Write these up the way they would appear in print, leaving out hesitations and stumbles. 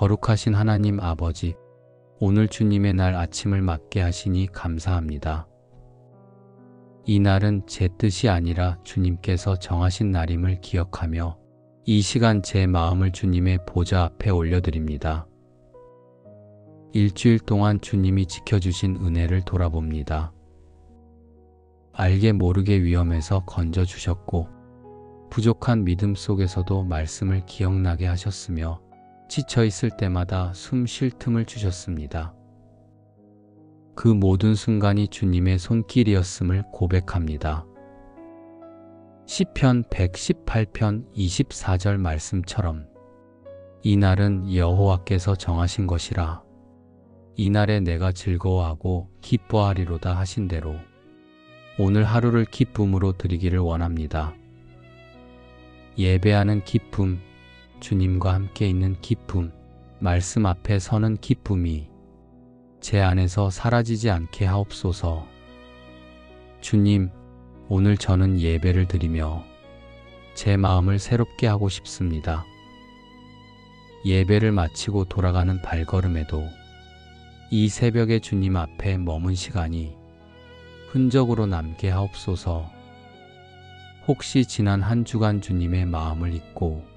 거룩하신 하나님 아버지, 오늘 주님의 날 아침을 맞게 하시니 감사합니다. 이 날은 제 뜻이 아니라 주님께서 정하신 날임을 기억하며 이 시간 제 마음을 주님의 보좌 앞에 올려드립니다. 일주일 동안 주님이 지켜주신 은혜를 돌아봅니다. 알게 모르게 위험에서 건져주셨고 부족한 믿음 속에서도 말씀을 기억나게 하셨으며 지쳐있을 때마다 숨 쉴 틈을 주셨습니다. 그 모든 순간이 주님의 손길이었음을 고백합니다. 시편 118편 24절 말씀처럼 이 날은 여호와께서 정하신 것이라 이 날에 내가 즐거워하고 기뻐하리로다 하신 대로 오늘 하루를 기쁨으로 드리기를 원합니다. 예배하는 기쁨, 주님과 함께 있는 기쁨, 말씀 앞에 서는 기쁨이 제 안에서 사라지지 않게 하옵소서. 주님, 오늘 저는 예배를 드리며 제 마음을 새롭게 하고 싶습니다. 예배를 마치고 돌아가는 발걸음에도 이 새벽에 주님 앞에 머문 시간이 흔적으로 남게 하옵소서. 혹시 지난 한 주간 주님의 마음을 잊고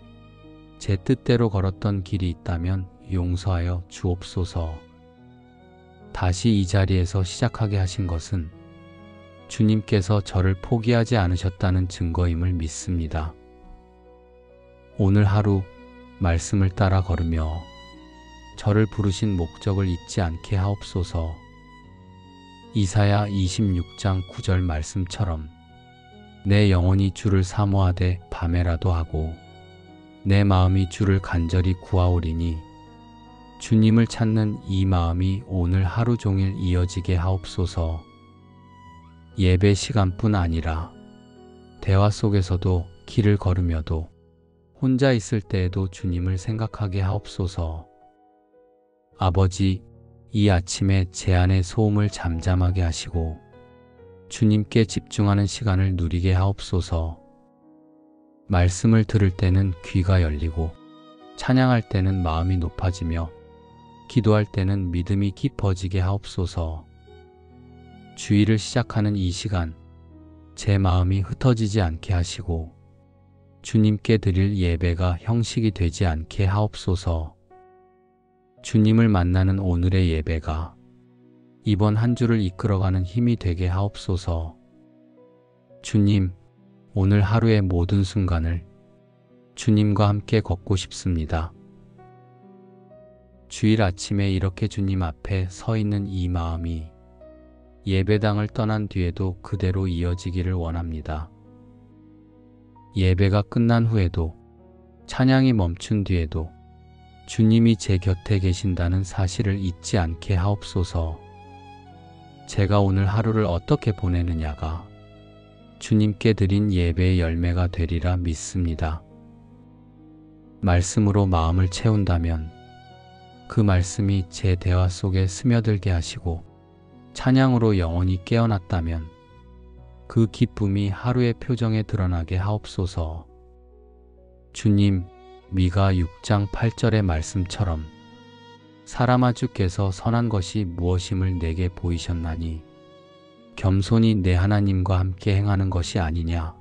제 뜻대로 걸었던 길이 있다면 용서하여 주옵소서. 다시 이 자리에서 시작하게 하신 것은 주님께서 저를 포기하지 않으셨다는 증거임을 믿습니다. 오늘 하루 말씀을 따라 걸으며 저를 부르신 목적을 잊지 않게 하옵소서. 이사야 26장 9절 말씀처럼 내 영혼이 주를 사모하되 밤에라도 하고 내 마음이 주를 간절히 구하오리니 주님을 찾는 이 마음이 오늘 하루 종일 이어지게 하옵소서. 예배 시간뿐 아니라 대화 속에서도 길을 걸으며도 혼자 있을 때에도 주님을 생각하게 하옵소서. 아버지, 이 아침에 제 안의 소음을 잠잠하게 하시고 주님께 집중하는 시간을 누리게 하옵소서. 말씀을 들을 때는 귀가 열리고 찬양할 때는 마음이 높아지며 기도할 때는 믿음이 깊어지게 하옵소서. 주일을 시작하는 이 시간 제 마음이 흩어지지 않게 하시고 주님께 드릴 예배가 형식이 되지 않게 하옵소서. 주님을 만나는 오늘의 예배가 이번 한 주를 이끌어가는 힘이 되게 하옵소서. 주님, 오늘 하루의 모든 순간을 주님과 함께 걷고 싶습니다. 주일 아침에 이렇게 주님 앞에 서 있는 이 마음이 예배당을 떠난 뒤에도 그대로 이어지기를 원합니다. 예배가 끝난 후에도 찬양이 멈춘 뒤에도 주님이 제 곁에 계신다는 사실을 잊지 않게 하옵소서. 제가 오늘 하루를 어떻게 보내느냐가 주님께 드린 예배의 열매가 되리라 믿습니다. 말씀으로 마음을 채운다면 그 말씀이 제 대화 속에 스며들게 하시고 찬양으로 영혼이 깨어났다면 그 기쁨이 하루의 표정에 드러나게 하옵소서. 주님, 미가 6장 8절의 말씀처럼 사람아 주께서 선한 것이 무엇임을 내게 보이셨나니 겸손히 내 하나님과 함께 행하는 것이 아니냐.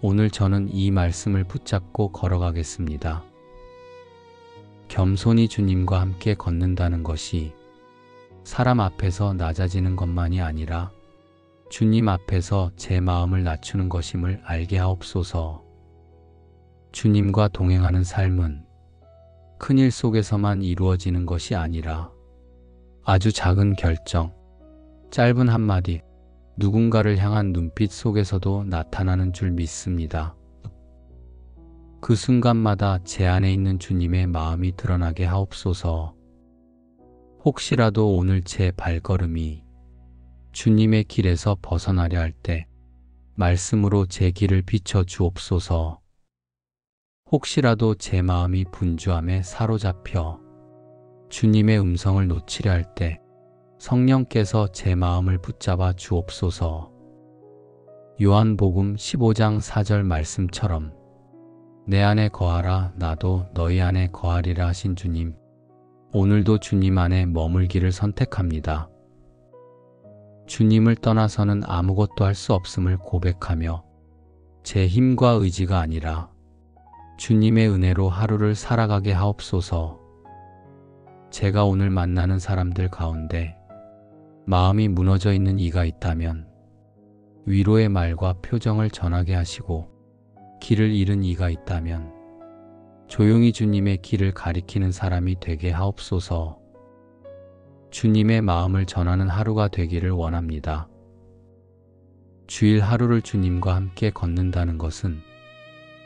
오늘 저는 이 말씀을 붙잡고 걸어가겠습니다. 겸손히 주님과 함께 걷는다는 것이 사람 앞에서 낮아지는 것만이 아니라 주님 앞에서 제 마음을 낮추는 것임을 알게 하옵소서. 주님과 동행하는 삶은 큰일 속에서만 이루어지는 것이 아니라 아주 작은 결정, 짧은 한마디, 누군가를 향한 눈빛 속에서도 나타나는 줄 믿습니다. 그 순간마다 제 안에 있는 주님의 마음이 드러나게 하옵소서. 혹시라도 오늘 제 발걸음이 주님의 길에서 벗어나려 할 때 말씀으로 제 길을 비춰 주옵소서. 혹시라도 제 마음이 분주함에 사로잡혀 주님의 음성을 놓치려 할 때 성령께서 제 마음을 붙잡아 주옵소서. 요한복음 15장 4절 말씀처럼 내 안에 거하라 나도 너희 안에 거하리라 하신 주님, 오늘도 주님 안에 머물기를 선택합니다. 주님을 떠나서는 아무것도 할 수 없음을 고백하며 제 힘과 의지가 아니라 주님의 은혜로 하루를 살아가게 하옵소서. 제가 오늘 만나는 사람들 가운데 마음이 무너져 있는 이가 있다면 위로의 말과 표정을 전하게 하시고, 길을 잃은 이가 있다면 조용히 주님의 길을 가리키는 사람이 되게 하옵소서. 주님의 마음을 전하는 하루가 되기를 원합니다. 주일 하루를 주님과 함께 걷는다는 것은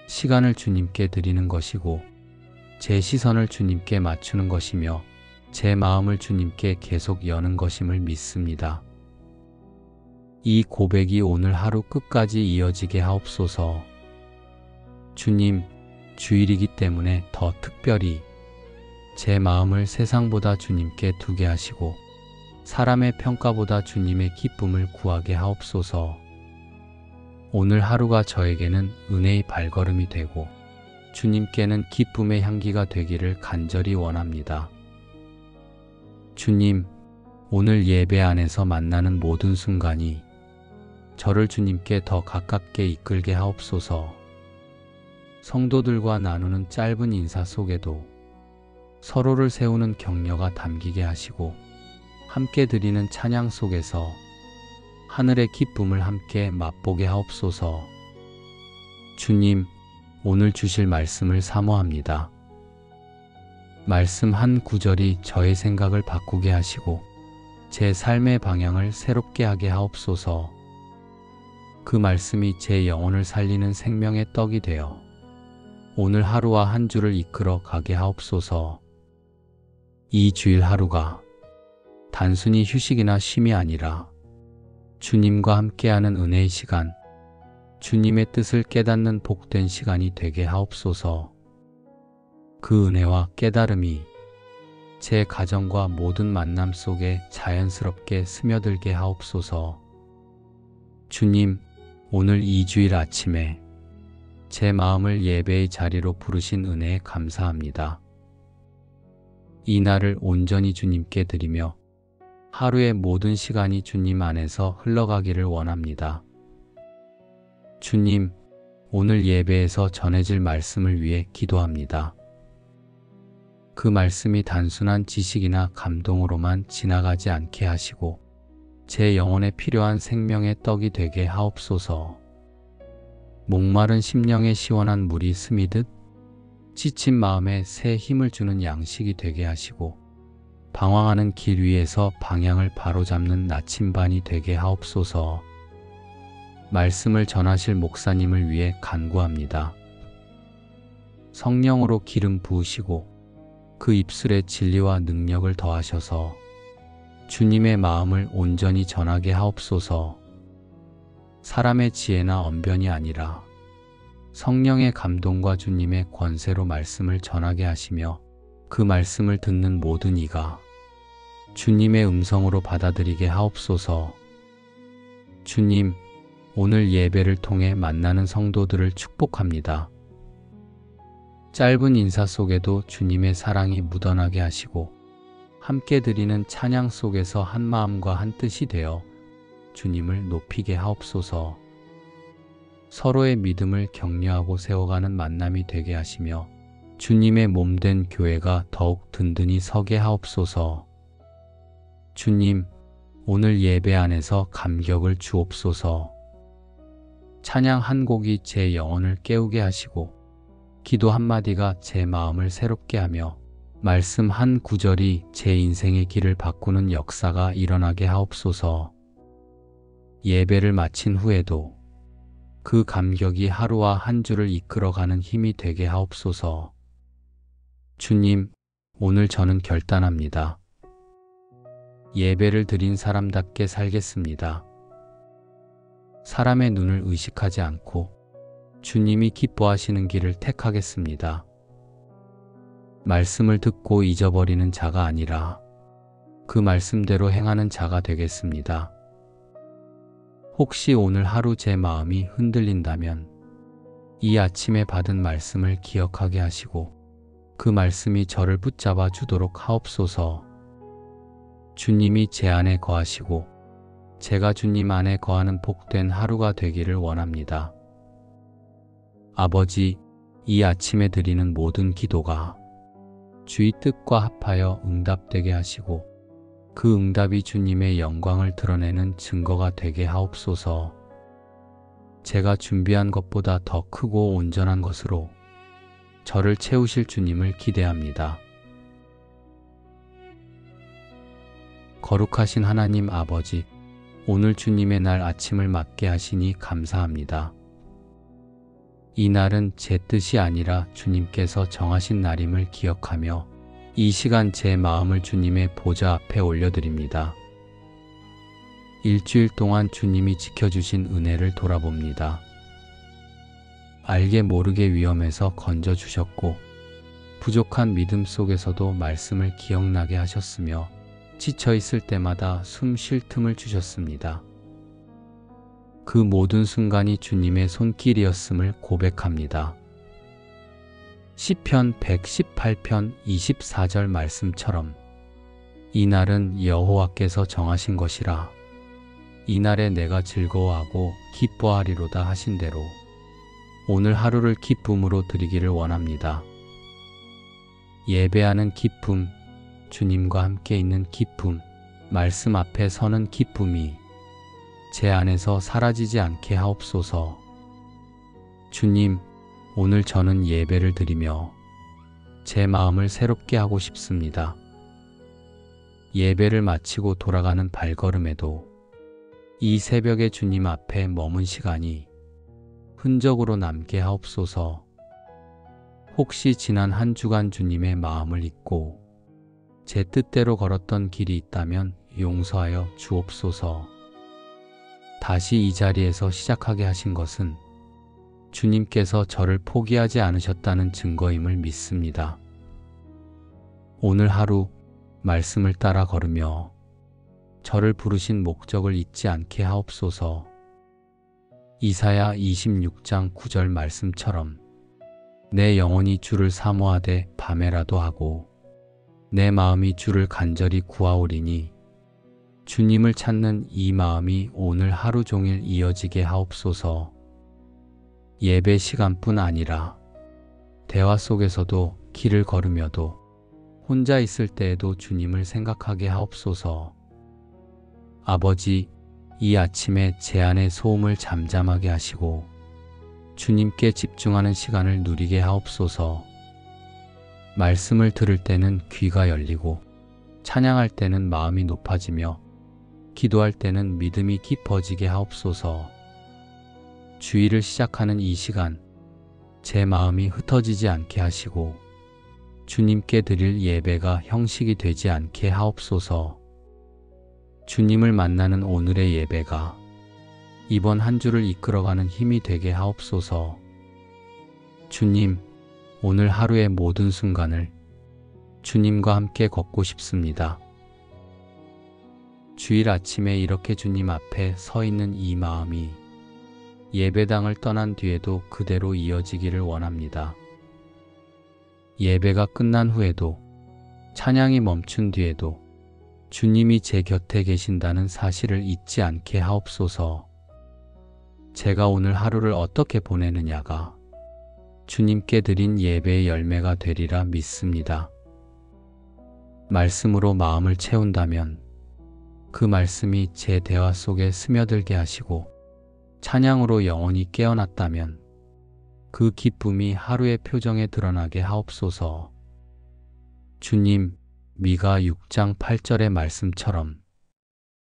시간을 주님께 드리는 것이고, 제 시선을 주님께 맞추는 것이며, 제 마음을 주님께 계속 여는 것임을 믿습니다. 이 고백이 오늘 하루 끝까지 이어지게 하옵소서. 주님, 주일이기 때문에 더 특별히 제 마음을 세상보다 주님께 두게 하시고, 사람의 평가보다 주님의 기쁨을 구하게 하옵소서. 오늘 하루가 저에게는 은혜의 발걸음이 되고 주님께는 기쁨의 향기가 되기를 간절히 원합니다. 주님, 오늘 예배 안에서 만나는 모든 순간이 저를 주님께 더 가깝게 이끌게 하옵소서. 성도들과 나누는 짧은 인사 속에도 서로를 세우는 격려가 담기게 하시고, 함께 드리는 찬양 속에서 하늘의 기쁨을 함께 맛보게 하옵소서. 주님, 오늘 주실 말씀을 사모합니다. 말씀 한 구절이 저의 생각을 바꾸게 하시고 제 삶의 방향을 새롭게 하게 하옵소서. 그 말씀이 제 영혼을 살리는 생명의 떡이 되어 오늘 하루와 한 주를 이끌어 가게 하옵소서. 이 주일 하루가 단순히 휴식이나 쉼이 아니라 주님과 함께하는 은혜의 시간, 주님의 뜻을 깨닫는 복된 시간이 되게 하옵소서. 그 은혜와 깨달음이 제 가정과 모든 만남 속에 자연스럽게 스며들게 하옵소서. 주님, 오늘 이 주일 아침에 제 마음을 예배의 자리로 부르신 은혜에 감사합니다. 이 날을 온전히 주님께 드리며 하루의 모든 시간이 주님 안에서 흘러가기를 원합니다. 주님, 오늘 예배에서 전해질 말씀을 위해 기도합니다. 그 말씀이 단순한 지식이나 감동으로만 지나가지 않게 하시고 제 영혼에 필요한 생명의 떡이 되게 하옵소서. 목마른 심령에 시원한 물이 스미듯 지친 마음에 새 힘을 주는 양식이 되게 하시고, 방황하는 길 위에서 방향을 바로잡는 나침반이 되게 하옵소서. 말씀을 전하실 목사님을 위해 간구합니다. 성령으로 기름 부으시고 그 입술에 진리와 능력을 더하셔서 주님의 마음을 온전히 전하게 하옵소서. 사람의 지혜나 언변이 아니라 성령의 감동과 주님의 권세로 말씀을 전하게 하시며, 그 말씀을 듣는 모든 이가 주님의 음성으로 받아들이게 하옵소서. 주님, 오늘 예배를 통해 만나는 성도들을 축복합니다. 짧은 인사 속에도 주님의 사랑이 묻어나게 하시고, 함께 드리는 찬양 속에서 한 마음과 한 뜻이 되어 주님을 높이게 하옵소서. 서로의 믿음을 격려하고 세워가는 만남이 되게 하시며 주님의 몸된 교회가 더욱 든든히 서게 하옵소서. 주님, 오늘 예배 안에서 감격을 주옵소서. 찬양 한 곡이 제 영혼을 깨우게 하시고, 기도 한마디가 제 마음을 새롭게 하며, 말씀 한 구절이 제 인생의 길을 바꾸는 역사가 일어나게 하옵소서. 예배를 마친 후에도 그 감격이 하루와 한 주를 이끌어가는 힘이 되게 하옵소서. 주님, 오늘 저는 결단합니다. 예배를 드린 사람답게 살겠습니다. 사람의 눈을 의식하지 않고 주님이 기뻐하시는 길을 택하겠습니다. 말씀을 듣고 잊어버리는 자가 아니라 그 말씀대로 행하는 자가 되겠습니다. 혹시 오늘 하루 제 마음이 흔들린다면 이 아침에 받은 말씀을 기억하게 하시고 그 말씀이 저를 붙잡아 주도록 하옵소서. 주님이 제 안에 거하시고 제가 주님 안에 거하는 복된 하루가 되기를 원합니다. 아버지, 이 아침에 드리는 모든 기도가 주의 뜻과 합하여 응답되게 하시고 그 응답이 주님의 영광을 드러내는 증거가 되게 하옵소서. 제가 준비한 것보다 더 크고 온전한 것으로 저를 채우실 주님을 기대합니다. 거룩하신 하나님 아버지, 오늘 주님의 날 아침을 맞게 하시니 감사합니다. 이 날은 제 뜻이 아니라 주님께서 정하신 날임을 기억하며 이 시간 제 마음을 주님의 보좌 앞에 올려드립니다. 일주일 동안 주님이 지켜주신 은혜를 돌아봅니다. 알게 모르게 위험에서 건져주셨고 부족한 믿음 속에서도 말씀을 기억나게 하셨으며 지쳐있을 때마다 숨 쉴 틈을 주셨습니다. 그 모든 순간이 주님의 손길이었음을 고백합니다. 시편 118편 24절 말씀처럼 이 날은 여호와께서 정하신 것이라 이 날에 내가 즐거워하고 기뻐하리로다 하신 대로 오늘 하루를 기쁨으로 드리기를 원합니다. 예배하는 기쁨, 주님과 함께 있는 기쁨, 말씀 앞에 서는 기쁨이 제 안에서 사라지지 않게 하옵소서. 주님, 오늘 저는 예배를 드리며 제 마음을 새롭게 하고 싶습니다. 예배를 마치고 돌아가는 발걸음에도 이 새벽에 주님 앞에 머문 시간이 흔적으로 남게 하옵소서. 혹시 지난 한 주간 주님의 마음을 잊고 제 뜻대로 걸었던 길이 있다면 용서하여 주옵소서. 다시 이 자리에서 시작하게 하신 것은 주님께서 저를 포기하지 않으셨다는 증거임을 믿습니다. 오늘 하루 말씀을 따라 걸으며 저를 부르신 목적을 잊지 않게 하옵소서. 이사야 26장 9절 말씀처럼 내 영혼이 주를 사모하되 밤에라도 하고 내 마음이 주를 간절히 구하오리니 주님을 찾는 이 마음이 오늘 하루 종일 이어지게 하옵소서. 예배 시간뿐 아니라 대화 속에서도 길을 걸으며도 혼자 있을 때에도 주님을 생각하게 하옵소서. 아버지, 이 아침에 제 안의 소음을 잠잠하게 하시고 주님께 집중하는 시간을 누리게 하옵소서. 말씀을 들을 때는 귀가 열리고 찬양할 때는 마음이 높아지며 기도할 때는 믿음이 깊어지게 하옵소서. 주일을 시작하는 이 시간 제 마음이 흩어지지 않게 하시고 주님께 드릴 예배가 형식이 되지 않게 하옵소서. 주님을 만나는 오늘의 예배가 이번 한 주를 이끌어가는 힘이 되게 하옵소서. 주님, 오늘 하루의 모든 순간을 주님과 함께 걷고 싶습니다. 주일 아침에 이렇게 주님 앞에 서 있는 이 마음이 예배당을 떠난 뒤에도 그대로 이어지기를 원합니다. 예배가 끝난 후에도 찬양이 멈춘 뒤에도 주님이 제 곁에 계신다는 사실을 잊지 않게 하옵소서. 제가 오늘 하루를 어떻게 보내느냐가 주님께 드린 예배의 열매가 되리라 믿습니다. 말씀으로 마음을 채운다면 그 말씀이 제 대화 속에 스며들게 하시고 찬양으로 영혼이 깨어났다면 그 기쁨이 하루의 표정에 드러나게 하옵소서. 주님, 미가 6장 8절의 말씀처럼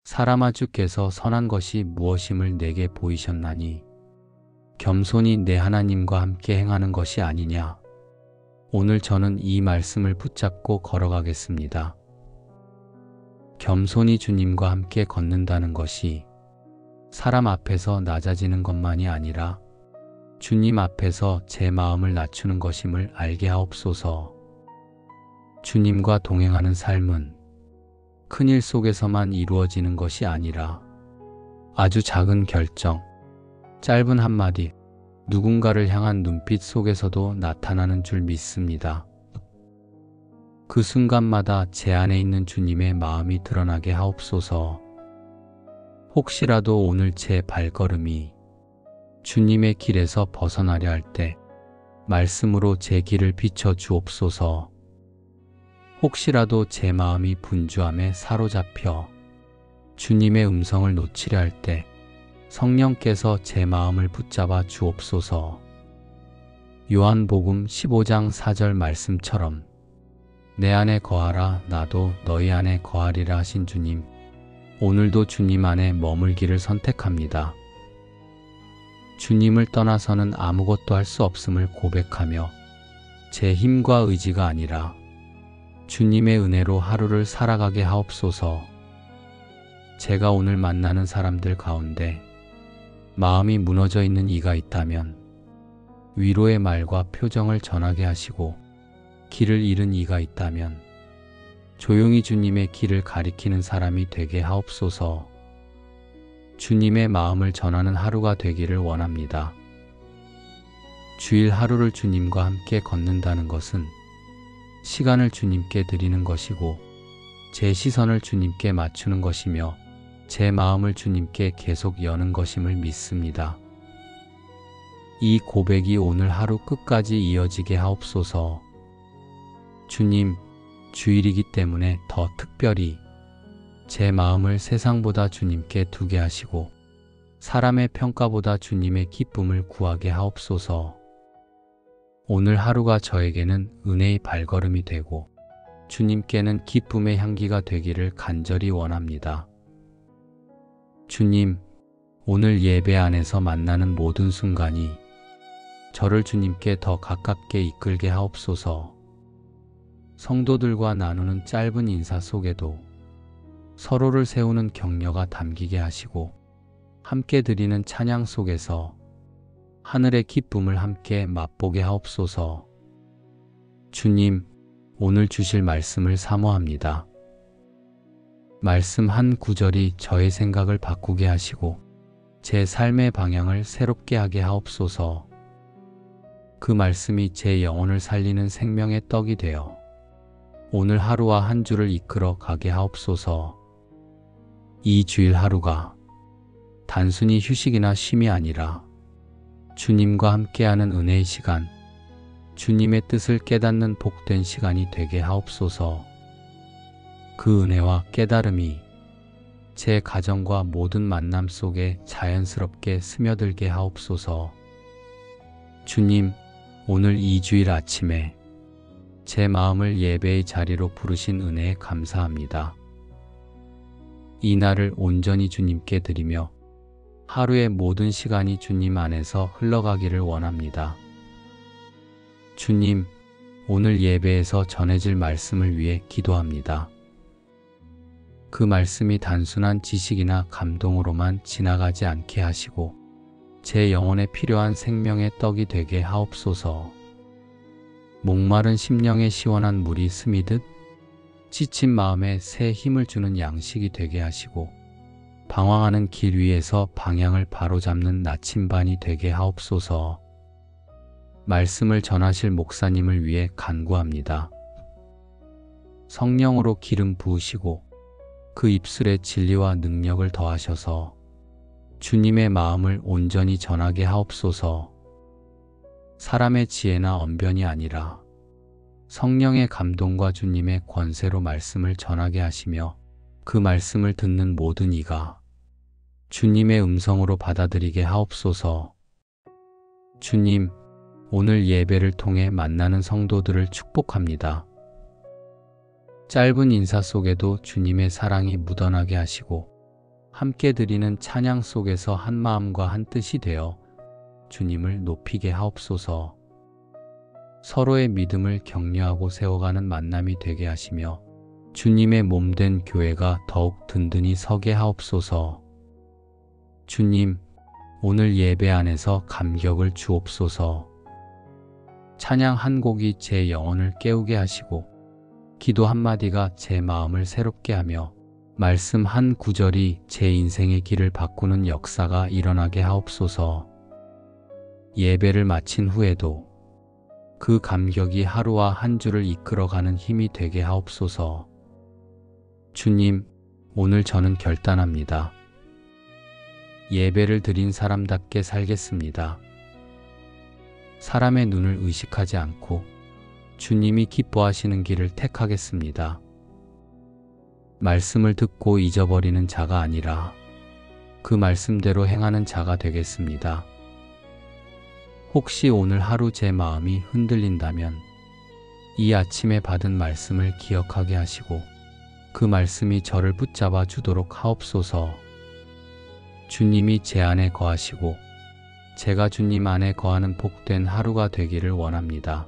사람아 주께서 선한 것이 무엇임을 내게 보이셨나니 겸손히 내 하나님과 함께 행하는 것이 아니냐. 오늘 저는 이 말씀을 붙잡고 걸어가겠습니다. 겸손히 주님과 함께 걷는다는 것이 사람 앞에서 낮아지는 것만이 아니라 주님 앞에서 제 마음을 낮추는 것임을 알게 하옵소서. 주님과 동행하는 삶은 큰일 속에서만 이루어지는 것이 아니라 아주 작은 결정, 짧은 한마디, 누군가를 향한 눈빛 속에서도 나타나는 줄 믿습니다. 그 순간마다 제 안에 있는 주님의 마음이 드러나게 하옵소서. 혹시라도 오늘 제 발걸음이 주님의 길에서 벗어나려 할 때 말씀으로 제 길을 비춰 주옵소서. 혹시라도 제 마음이 분주함에 사로잡혀 주님의 음성을 놓치려 할 때 성령께서 제 마음을 붙잡아 주옵소서. 요한복음 15장 4절 말씀처럼 내 안에 거하라 나도 너희 안에 거하리라 하신 주님, 오늘도 주님 안에 머물기를 선택합니다. 주님을 떠나서는 아무것도 할 수 없음을 고백하며 제 힘과 의지가 아니라 주님의 은혜로 하루를 살아가게 하옵소서. 제가 오늘 만나는 사람들 가운데 마음이 무너져 있는 이가 있다면 위로의 말과 표정을 전하게 하시고, 길을 잃은 이가 있다면 조용히 주님의 길을 가리키는 사람이 되게 하옵소서. 주님의 마음을 전하는 하루가 되기를 원합니다. 주일 하루를 주님과 함께 걷는다는 것은 시간을 주님께 드리는 것이고 제 시선을 주님께 맞추는 것이며 제 마음을 주님께 계속 여는 것임을 믿습니다. 이 고백이 오늘 하루 끝까지 이어지게 하옵소서. 주님, 주일이기 때문에 더 특별히 제 마음을 세상보다 주님께 두게 하시고 사람의 평가보다 주님의 기쁨을 구하게 하옵소서. 오늘 하루가 저에게는 은혜의 발걸음이 되고 주님께는 기쁨의 향기가 되기를 간절히 원합니다. 주님, 오늘 예배 안에서 만나는 모든 순간이 저를 주님께 더 가깝게 이끌게 하옵소서. 성도들과 나누는 짧은 인사 속에도 서로를 세우는 격려가 담기게 하시고 함께 드리는 찬양 속에서 하늘의 기쁨을 함께 맛보게 하옵소서. 주님, 오늘 주실 말씀을 사모합니다. 말씀 한 구절이 저의 생각을 바꾸게 하시고 제 삶의 방향을 새롭게 하게 하옵소서. 그 말씀이 제 영혼을 살리는 생명의 떡이 되어 오늘 하루와 한 주를 이끌어 가게 하옵소서. 이 주일 하루가 단순히 휴식이나 쉼이 아니라 주님과 함께하는 은혜의 시간, 주님의 뜻을 깨닫는 복된 시간이 되게 하옵소서. 그 은혜와 깨달음이 제 가정과 모든 만남 속에 자연스럽게 스며들게 하옵소서. 주님, 오늘 이 주일 아침에 제 마음을 예배의 자리로 부르신 은혜에 감사합니다. 이 날을 온전히 주님께 드리며 하루의 모든 시간이 주님 안에서 흘러가기를 원합니다. 주님, 오늘 예배에서 전해질 말씀을 위해 기도합니다. 그 말씀이 단순한 지식이나 감동으로만 지나가지 않게 하시고 제 영혼에 필요한 생명의 떡이 되게 하옵소서. 목마른 심령에 시원한 물이 스미듯 지친 마음에 새 힘을 주는 양식이 되게 하시고 방황하는 길 위에서 방향을 바로잡는 나침반이 되게 하옵소서. 말씀을 전하실 목사님을 위해 간구합니다. 성령으로 기름 부으시고 그 입술에 진리와 능력을 더하셔서 주님의 마음을 온전히 전하게 하옵소서. 사람의 지혜나 언변이 아니라 성령의 감동과 주님의 권세로 말씀을 전하게 하시며 그 말씀을 듣는 모든 이가 주님의 음성으로 받아들이게 하옵소서. 주님, 오늘 예배를 통해 만나는 성도들을 축복합니다. 짧은 인사 속에도 주님의 사랑이 묻어나게 하시고 함께 드리는 찬양 속에서 한 마음과 한 뜻이 되어 주님을 높이게 하옵소서. 서로의 믿음을 격려하고 세워가는 만남이 되게 하시며 주님의 몸된 교회가 더욱 든든히 서게 하옵소서. 주님, 오늘 예배 안에서 감격을 주옵소서. 찬양 한 곡이 제 영혼을 깨우게 하시고 기도 한마디가 제 마음을 새롭게 하며 말씀 한 구절이 제 인생의 길을 바꾸는 역사가 일어나게 하옵소서. 예배를 마친 후에도 그 감격이 하루와 한 주를 이끌어가는 힘이 되게 하옵소서. 주님, 오늘 저는 결단합니다. 예배를 드린 사람답게 살겠습니다. 사람의 눈을 의식하지 않고 주님이 기뻐하시는 길을 택하겠습니다. 말씀을 듣고 잊어버리는 자가 아니라 그 말씀대로 행하는 자가 되겠습니다. 혹시 오늘 하루 제 마음이 흔들린다면 이 아침에 받은 말씀을 기억하게 하시고 그 말씀이 저를 붙잡아 주도록 하옵소서. 주님이 제 안에 거하시고 제가 주님 안에 거하는 복된 하루가 되기를 원합니다.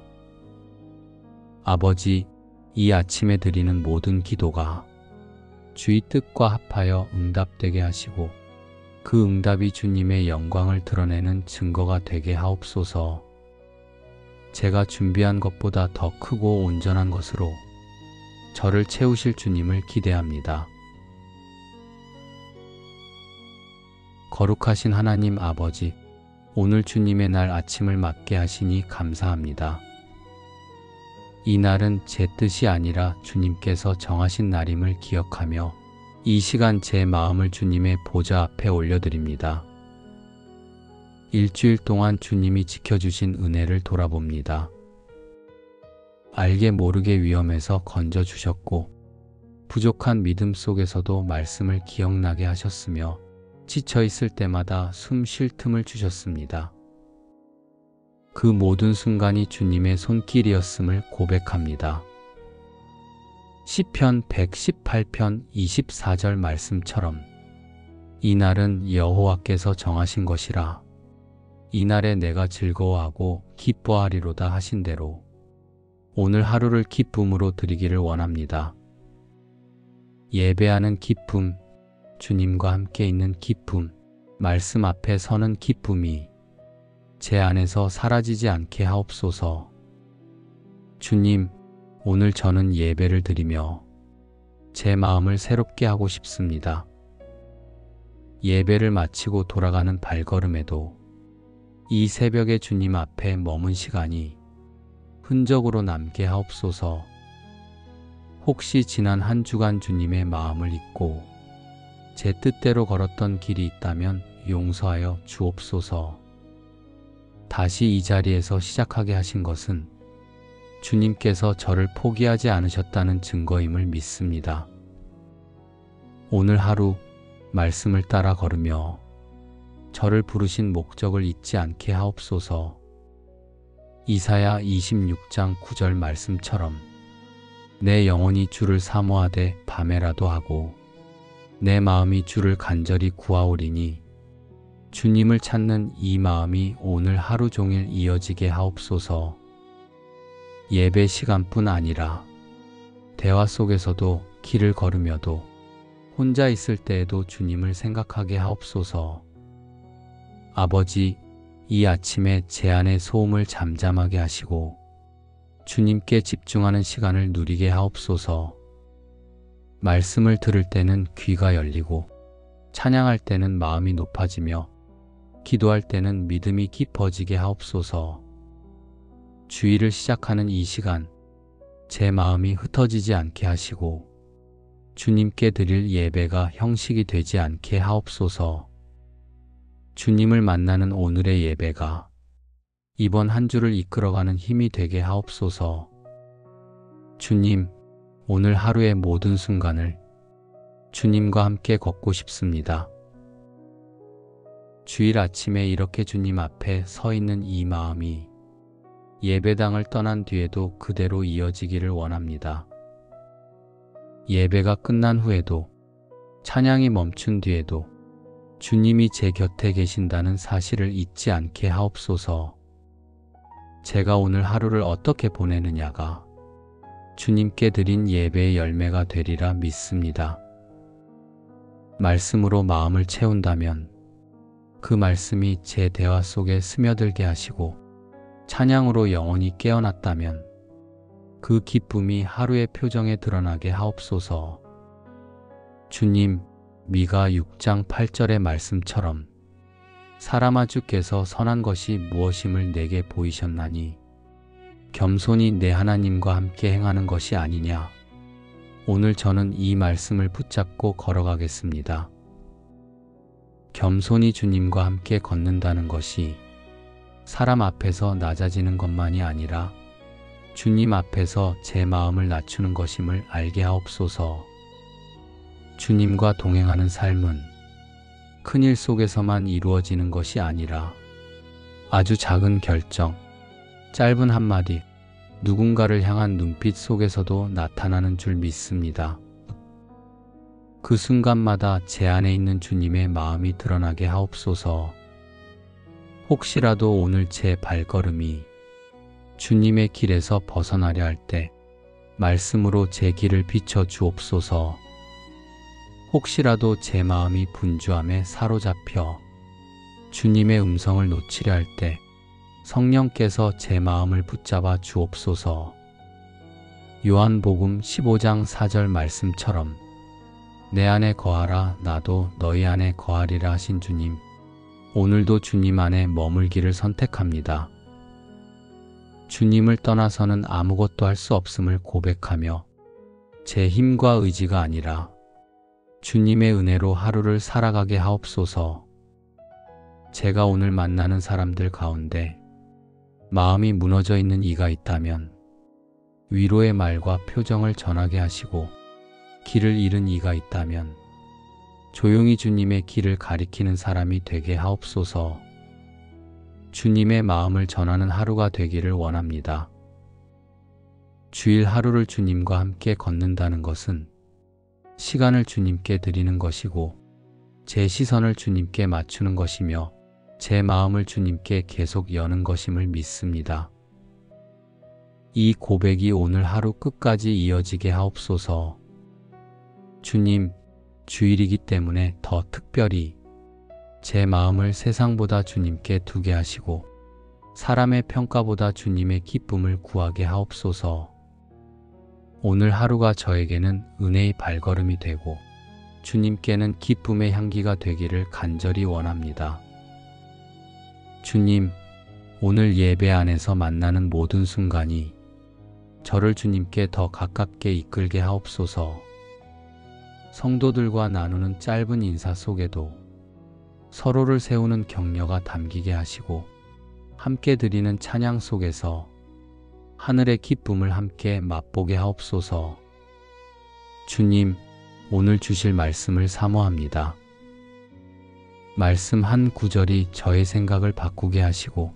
아버지, 이 아침에 드리는 모든 기도가 주의 뜻과 합하여 응답되게 하시고 그 응답이 주님의 영광을 드러내는 증거가 되게 하옵소서. 제가 준비한 것보다 더 크고 온전한 것으로 저를 채우실 주님을 기대합니다. 거룩하신 하나님 아버지, 오늘 주님의 날 아침을 맞게 하시니 감사합니다. 이 날은 제 뜻이 아니라 주님께서 정하신 날임을 기억하며 이 시간 제 마음을 주님의 보좌 앞에 올려드립니다. 일주일 동안 주님이 지켜주신 은혜를 돌아봅니다. 알게 모르게 위험에서 건져주셨고 부족한 믿음 속에서도 말씀을 기억나게 하셨으며 지쳐있을 때마다 숨 쉴 틈을 주셨습니다. 그 모든 순간이 주님의 손길이었음을 고백합니다. 시편 118편 24절 말씀처럼 이 날은 여호와께서 정하신 것이라 이 날에 내가 즐거워하고 기뻐하리로다 하신 대로 오늘 하루를 기쁨으로 드리기를 원합니다. 예배하는 기쁨, 주님과 함께 있는 기쁨, 말씀 앞에 서는 기쁨이 제 안에서 사라지지 않게 하옵소서. 주님, 오늘 저는 예배를 드리며 제 마음을 새롭게 하고 싶습니다. 예배를 마치고 돌아가는 발걸음에도 이 새벽에 주님 앞에 머문 시간이 흔적으로 남게 하옵소서. 혹시 지난 한 주간 주님의 마음을 잊고 제 뜻대로 걸었던 길이 있다면 용서하여 주옵소서. 다시 이 자리에서 시작하게 하신 것은 주님께서 저를 포기하지 않으셨다는 증거임을 믿습니다. 오늘 하루 말씀을 따라 걸으며 저를 부르신 목적을 잊지 않게 하옵소서. 이사야 26장 9절 말씀처럼 내 영혼이 주를 사모하되 밤에라도 하고 내 마음이 주를 간절히 구하오리니 주님을 찾는 이 마음이 오늘 하루 종일 이어지게 하옵소서. 예배 시간뿐 아니라 대화 속에서도 길을 걸으며도 혼자 있을 때에도 주님을 생각하게 하옵소서. 아버지, 이 아침에 제 안의 소음을 잠잠하게 하시고 주님께 집중하는 시간을 누리게 하옵소서. 말씀을 들을 때는 귀가 열리고 찬양할 때는 마음이 높아지며 기도할 때는 믿음이 깊어지게 하옵소서. 주일을 시작하는 이 시간 제 마음이 흩어지지 않게 하시고 주님께 드릴 예배가 형식이 되지 않게 하옵소서. 주님을 만나는 오늘의 예배가 이번 한 주를 이끌어가는 힘이 되게 하옵소서. 주님, 오늘 하루의 모든 순간을 주님과 함께 걷고 싶습니다. 주일 아침에 이렇게 주님 앞에 서 있는 이 마음이 예배당을 떠난 뒤에도 그대로 이어지기를 원합니다. 예배가 끝난 후에도 찬양이 멈춘 뒤에도 주님이 제 곁에 계신다는 사실을 잊지 않게 하옵소서. 제가 오늘 하루를 어떻게 보내느냐가 주님께 드린 예배의 열매가 되리라 믿습니다. 말씀으로 마음을 채운다면 그 말씀이 제 대화 속에 스며들게 하시고 찬양으로 영혼이 깨어났다면 그 기쁨이 하루의 표정에 드러나게 하옵소서. 주님, 미가 6장 8절의 말씀처럼 사람아 주께서 선한 것이 무엇임을 내게 보이셨나니 겸손히 내 하나님과 함께 행하는 것이 아니냐. 오늘 저는 이 말씀을 붙잡고 걸어가겠습니다. 겸손히 주님과 함께 걷는다는 것이 사람 앞에서 낮아지는 것만이 아니라 주님 앞에서 제 마음을 낮추는 것임을 알게 하옵소서. 주님과 동행하는 삶은 큰일 속에서만 이루어지는 것이 아니라 아주 작은 결정, 짧은 한마디, 누군가를 향한 눈빛 속에서도 나타나는 줄 믿습니다. 그 순간마다 제 안에 있는 주님의 마음이 드러나게 하옵소서. 혹시라도 오늘 제 발걸음이 주님의 길에서 벗어나려 할 때 말씀으로 제 길을 비춰 주옵소서. 혹시라도 제 마음이 분주함에 사로잡혀 주님의 음성을 놓치려 할 때 성령께서 제 마음을 붙잡아 주옵소서. 요한복음 15장 4절 말씀처럼 내 안에 거하라 나도 너희 안에 거하리라 하신 주님, 오늘도 주님 안에 머물기를 선택합니다. 주님을 떠나서는 아무것도 할 수 없음을 고백하며 제 힘과 의지가 아니라 주님의 은혜로 하루를 살아가게 하옵소서. 제가 오늘 만나는 사람들 가운데 마음이 무너져 있는 이가 있다면 위로의 말과 표정을 전하게 하시고, 길을 잃은 이가 있다면 조용히 주님의 길을 가리키는 사람이 되게 하옵소서. 주님의 마음을 전하는 하루가 되기를 원합니다. 주일 하루를 주님과 함께 걷는다는 것은 시간을 주님께 드리는 것이고 제 시선을 주님께 맞추는 것이며 제 마음을 주님께 계속 여는 것임을 믿습니다. 이 고백이 오늘 하루 끝까지 이어지게 하옵소서. 주님, 주일이기 때문에 더 특별히 제 마음을 세상보다 주님께 두게 하시고 사람의 평가보다 주님의 기쁨을 구하게 하옵소서. 오늘 하루가 저에게는 은혜의 발걸음이 되고 주님께는 기쁨의 향기가 되기를 간절히 원합니다. 주님, 오늘 예배 안에서 만나는 모든 순간이 저를 주님께 더 가깝게 이끌게 하옵소서. 성도들과 나누는 짧은 인사 속에도 서로를 세우는 격려가 담기게 하시고 함께 드리는 찬양 속에서 하늘의 기쁨을 함께 맛보게 하옵소서. 주님, 오늘 주실 말씀을 사모합니다. 말씀 한 구절이 저의 생각을 바꾸게 하시고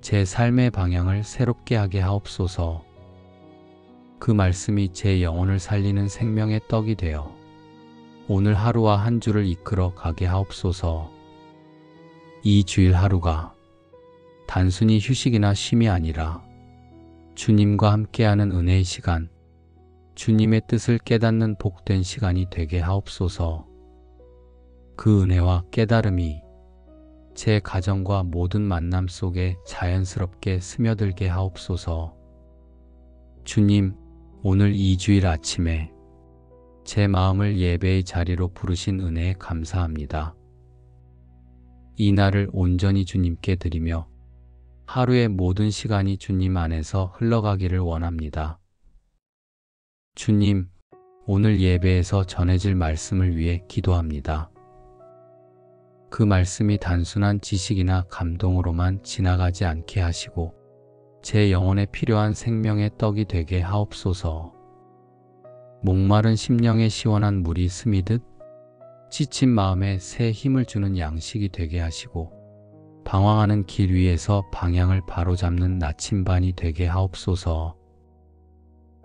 제 삶의 방향을 새롭게 하게 하옵소서. 그 말씀이 제 영혼을 살리는 생명의 떡이 되어 오늘 하루와 한 주를 이끌어 가게 하옵소서. 이 주일 하루가 단순히 휴식이나 쉼이 아니라 주님과 함께하는 은혜의 시간, 주님의 뜻을 깨닫는 복된 시간이 되게 하옵소서. 그 은혜와 깨달음이 제 가정과 모든 만남 속에 자연스럽게 스며들게 하옵소서. 주님, 오늘 이 주일 아침에 제 마음을 예배의 자리로 부르신 은혜에 감사합니다. 이 날을 온전히 주님께 드리며 하루의 모든 시간이 주님 안에서 흘러가기를 원합니다. 주님, 오늘 예배에서 전해질 말씀을 위해 기도합니다. 그 말씀이 단순한 지식이나 감동으로만 지나가지 않게 하시고 제 영혼에 필요한 생명의 떡이 되게 하옵소서. 목마른 심령에 시원한 물이 스미듯 지친 마음에 새 힘을 주는 양식이 되게 하시고 방황하는 길 위에서 방향을 바로잡는 나침반이 되게 하옵소서.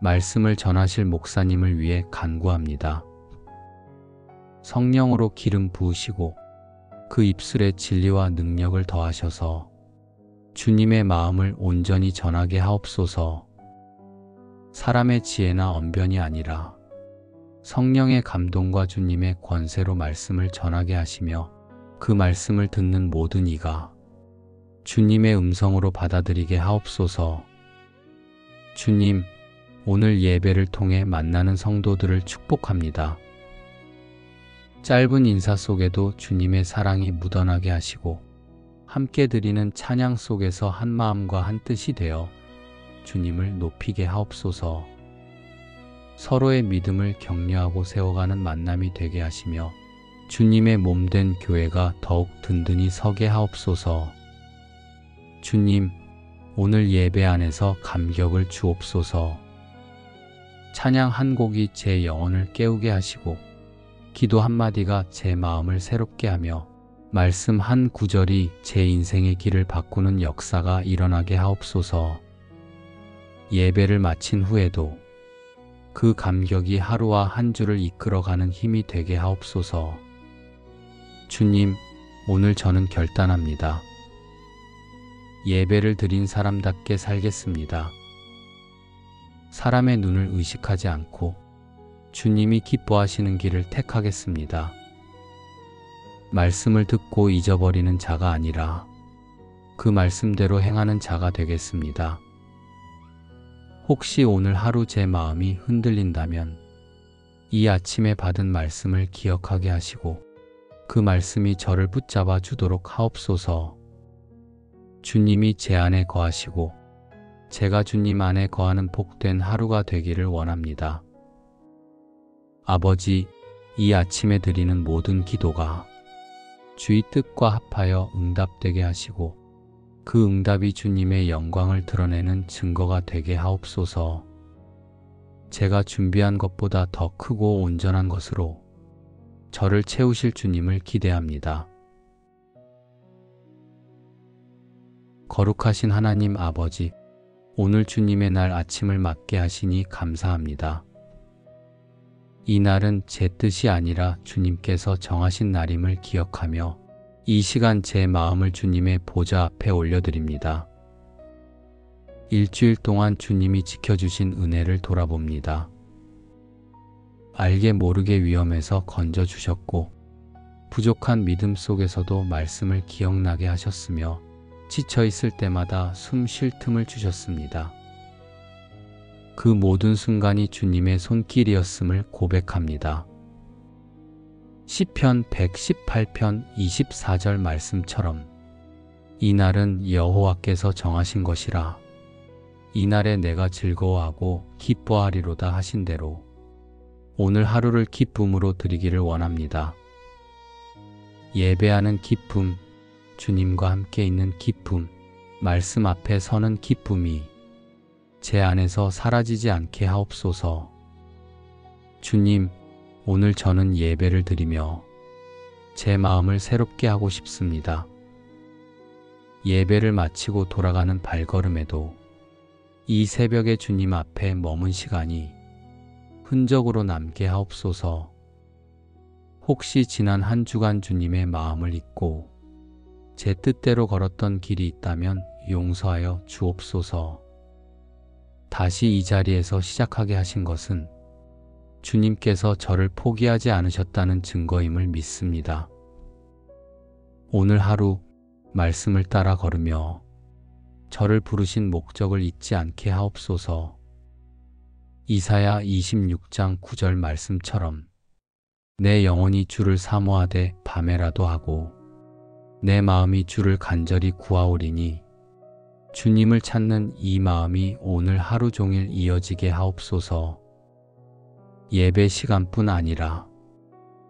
말씀을 전하실 목사님을 위해 간구합니다. 성령으로 기름 부으시고 그 입술에 진리와 능력을 더하셔서 주님의 마음을 온전히 전하게 하옵소서. 사람의 지혜나 언변이 아니라 성령의 감동과 주님의 권세로 말씀을 전하게 하시며 그 말씀을 듣는 모든 이가 주님의 음성으로 받아들이게 하옵소서. 주님, 오늘 예배를 통해 만나는 성도들을 축복합니다. 짧은 인사 속에도 주님의 사랑이 묻어나게 하시고 함께 드리는 찬양 속에서 한 마음과 한 뜻이 되어 주님을 높이게 하옵소서. 서로의 믿음을 격려하고 세워가는 만남이 되게 하시며 주님의 몸된 교회가 더욱 든든히 서게 하옵소서. 주님, 오늘 예배 안에서 감격을 주옵소서. 찬양 한 곡이 제 영혼을 깨우게 하시고 기도 한마디가 제 마음을 새롭게 하며 말씀 한 구절이 제 인생의 길을 바꾸는 역사가 일어나게 하옵소서. 예배를 마친 후에도 그 감격이 하루와 한 주를 이끌어가는 힘이 되게 하옵소서. 주님, 오늘 저는 결단합니다. 예배를 드린 사람답게 살겠습니다. 사람의 눈을 의식하지 않고 주님이 기뻐하시는 길을 택하겠습니다. 말씀을 듣고 잊어버리는 자가 아니라 그 말씀대로 행하는 자가 되겠습니다. 혹시 오늘 하루 제 마음이 흔들린다면 이 아침에 받은 말씀을 기억하게 하시고 그 말씀이 저를 붙잡아 주도록 하옵소서. 주님이 제 안에 거하시고 제가 주님 안에 거하는 복된 하루가 되기를 원합니다. 아버지, 이 아침에 드리는 모든 기도가 주의 뜻과 합하여 응답되게 하시고 그 응답이 주님의 영광을 드러내는 증거가 되게 하옵소서. 제가 준비한 것보다 더 크고 온전한 것으로 저를 채우실 주님을 기대합니다. 거룩하신 하나님 아버지, 오늘 주님의 날 아침을 맞게 하시니 감사합니다. 이 날은 제 뜻이 아니라 주님께서 정하신 날임을 기억하며 이 시간 제 마음을 주님의 보좌 앞에 올려드립니다. 일주일 동안 주님이 지켜주신 은혜를 돌아봅니다. 알게 모르게 위험에서 건져주셨고 부족한 믿음 속에서도 말씀을 기억나게 하셨으며 지쳐있을 때마다 숨 쉴 틈을 주셨습니다. 그 모든 순간이 주님의 손길이었음을 고백합니다. 시편 118편 24절 말씀처럼 이 날은 여호와께서 정하신 것이라 이 날에 내가 즐거워하고 기뻐하리로다 하신 대로 오늘 하루를 기쁨으로 드리기를 원합니다. 예배하는 기쁨, 주님과 함께 있는 기쁨, 말씀 앞에 서는 기쁨이 제 안에서 사라지지 않게 하옵소서. 주님, 오늘 저는 예배를 드리며 제 마음을 새롭게 하고 싶습니다. 예배를 마치고 돌아가는 발걸음에도 이 새벽에 주님 앞에 머문 시간이 흔적으로 남게 하옵소서. 혹시 지난 한 주간 주님의 마음을 잊고 제 뜻대로 걸었던 길이 있다면 용서하여 주옵소서. 다시 이 자리에서 시작하게 하신 것은 주님께서 저를 포기하지 않으셨다는 증거임을 믿습니다. 오늘 하루 말씀을 따라 걸으며 저를 부르신 목적을 잊지 않게 하옵소서. 이사야 26장 9절 말씀처럼 내 영혼이 주를 사모하되 밤에라도 하고 내 마음이 주를 간절히 구하오리니 주님을 찾는 이 마음이 오늘 하루 종일 이어지게 하옵소서. 예배 시간뿐 아니라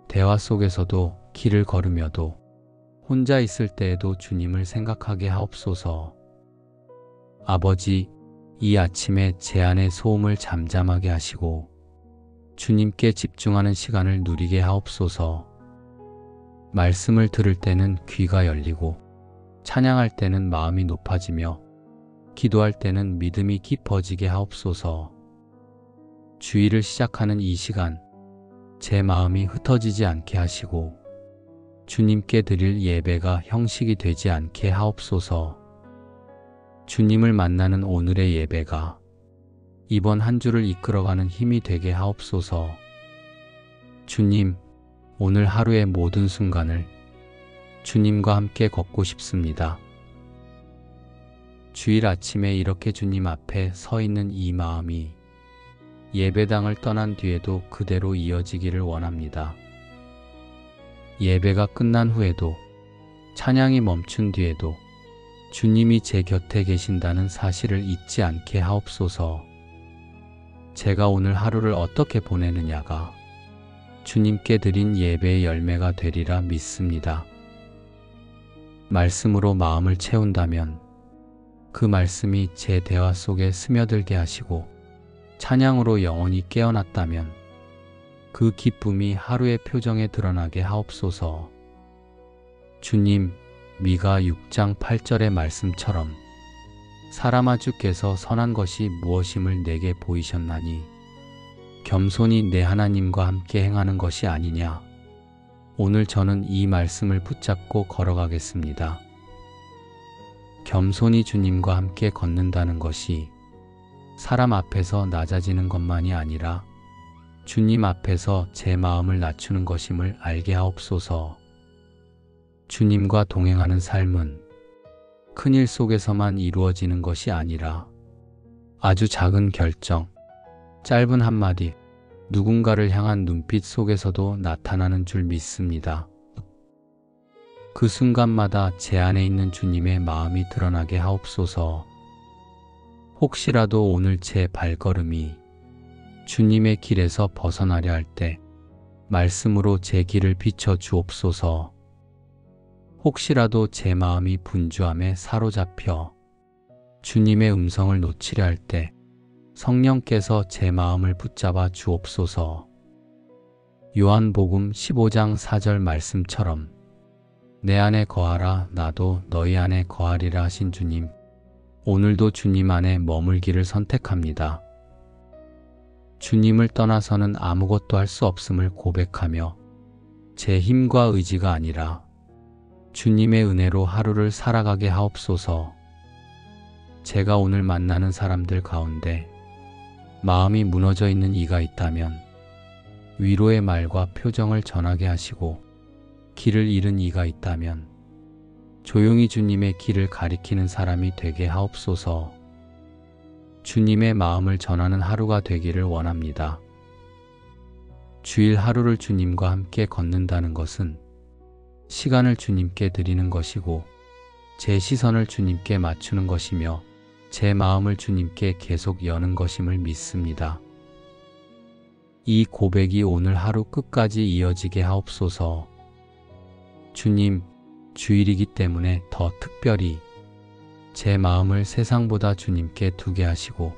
대화 속에서도 길을 걸으며도 혼자 있을 때에도 주님을 생각하게 하옵소서. 아버지, 이 아침에 제 안의 소음을 잠잠하게 하시고 주님께 집중하는 시간을 누리게 하옵소서. 말씀을 들을 때는 귀가 열리고 찬양할 때는 마음이 높아지며 기도할 때는 믿음이 깊어지게 하옵소서. 주일을 시작하는 이 시간 제 마음이 흩어지지 않게 하시고 주님께 드릴 예배가 형식이 되지 않게 하옵소서. 주님을 만나는 오늘의 예배가 이번 한 주를 이끌어가는 힘이 되게 하옵소서. 주님, 오늘 하루의 모든 순간을 주님과 함께 걷고 싶습니다. 주일 아침에 이렇게 주님 앞에 서 있는 이 마음이 예배당을 떠난 뒤에도 그대로 이어지기를 원합니다. 예배가 끝난 후에도 찬양이 멈춘 뒤에도 주님이 제 곁에 계신다는 사실을 잊지 않게 하옵소서. 제가 오늘 하루를 어떻게 보내느냐가 주님께 드린 예배의 열매가 되리라 믿습니다. 말씀으로 마음을 채운다면 그 말씀이 제 대화 속에 스며들게 하시고, 찬양으로 영혼이 깨어났다면 그 기쁨이 하루의 표정에 드러나게 하옵소서. 주님, 미가 6장 8절의 말씀처럼 사람아 주께서 선한 것이 무엇임을 내게 보이셨나니 겸손히 내 하나님과 함께 행하는 것이 아니냐. 오늘 저는 이 말씀을 붙잡고 걸어가겠습니다. 겸손히 주님과 함께 걷는다는 것이 사람 앞에서 낮아지는 것만이 아니라 주님 앞에서 제 마음을 낮추는 것임을 알게 하옵소서. 주님과 동행하는 삶은 큰일 속에서만 이루어지는 것이 아니라 아주 작은 결정, 짧은 한마디, 누군가를 향한 눈빛 속에서도 나타나는 줄 믿습니다. 그 순간마다 제 안에 있는 주님의 마음이 드러나게 하옵소서. 혹시라도 오늘 제 발걸음이 주님의 길에서 벗어나려 할 때 말씀으로 제 길을 비춰 주옵소서. 혹시라도 제 마음이 분주함에 사로잡혀 주님의 음성을 놓치려 할 때 성령께서 제 마음을 붙잡아 주옵소서. 요한복음 15장 4절 말씀처럼 내 안에 거하라 나도 너희 안에 거하리라 하신 주님, 오늘도 주님 안에 머물기를 선택합니다. 주님을 떠나서는 아무것도 할 수 없음을 고백하며 제 힘과 의지가 아니라 주님의 은혜로 하루를 살아가게 하옵소서. 제가 오늘 만나는 사람들 가운데 마음이 무너져 있는 이가 있다면 위로의 말과 표정을 전하게 하시고, 길을 잃은 이가 있다면 조용히 주님의 길을 가리키는 사람이 되게 하옵소서. 주님의 마음을 전하는 하루가 되기를 원합니다. 주일 하루를 주님과 함께 걷는다는 것은 시간을 주님께 드리는 것이고 제 시선을 주님께 맞추는 것이며 제 마음을 주님께 계속 여는 것임을 믿습니다. 이 고백이 오늘 하루 끝까지 이어지게 하옵소서. 주님, 주일이기 때문에 더 특별히 제 마음을 세상보다 주님께 두게 하시고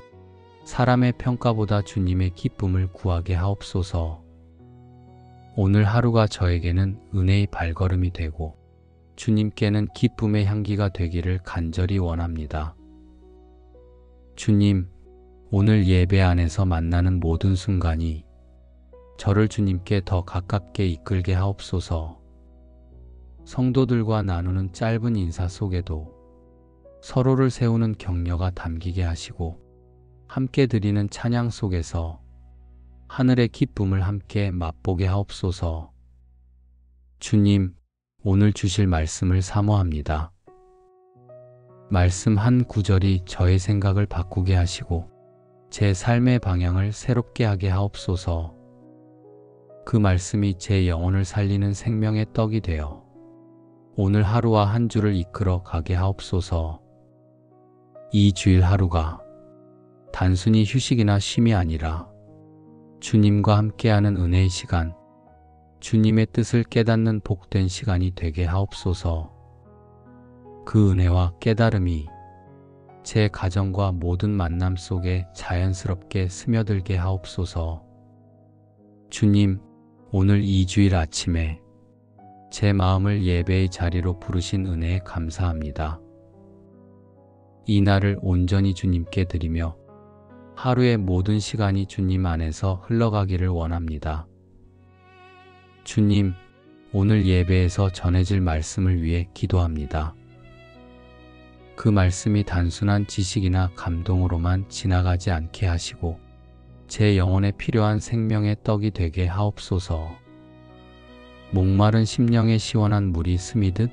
사람의 평가보다 주님의 기쁨을 구하게 하옵소서. 오늘 하루가 저에게는 은혜의 발걸음이 되고 주님께는 기쁨의 향기가 되기를 간절히 원합니다. 주님, 오늘 예배 안에서 만나는 모든 순간이 저를 주님께 더 가깝게 이끌게 하옵소서. 성도들과 나누는 짧은 인사 속에도 서로를 세우는 격려가 담기게 하시고 함께 드리는 찬양 속에서 하늘의 기쁨을 함께 맛보게 하옵소서. 주님, 오늘 주실 말씀을 사모합니다. 말씀 한 구절이 저의 생각을 바꾸게 하시고 제 삶의 방향을 새롭게 하게 하옵소서. 그 말씀이 제 영혼을 살리는 생명의 떡이 되어 오늘 하루와 한 주를 이끌어 가게 하옵소서. 이 주일 하루가 단순히 휴식이나 쉼이 아니라 주님과 함께하는 은혜의 시간, 주님의 뜻을 깨닫는 복된 시간이 되게 하옵소서. 그 은혜와 깨달음이 제 가정과 모든 만남 속에 자연스럽게 스며들게 하옵소서. 주님, 오늘 이 주일 아침에 제 마음을 예배의 자리로 부르신 은혜에 감사합니다. 이 날을 온전히 주님께 드리며 하루의 모든 시간이 주님 안에서 흘러가기를 원합니다. 주님, 오늘 예배에서 전해질 말씀을 위해 기도합니다. 그 말씀이 단순한 지식이나 감동으로만 지나가지 않게 하시고 제 영혼에 필요한 생명의 떡이 되게 하옵소서. 목마른 심령에 시원한 물이 스미듯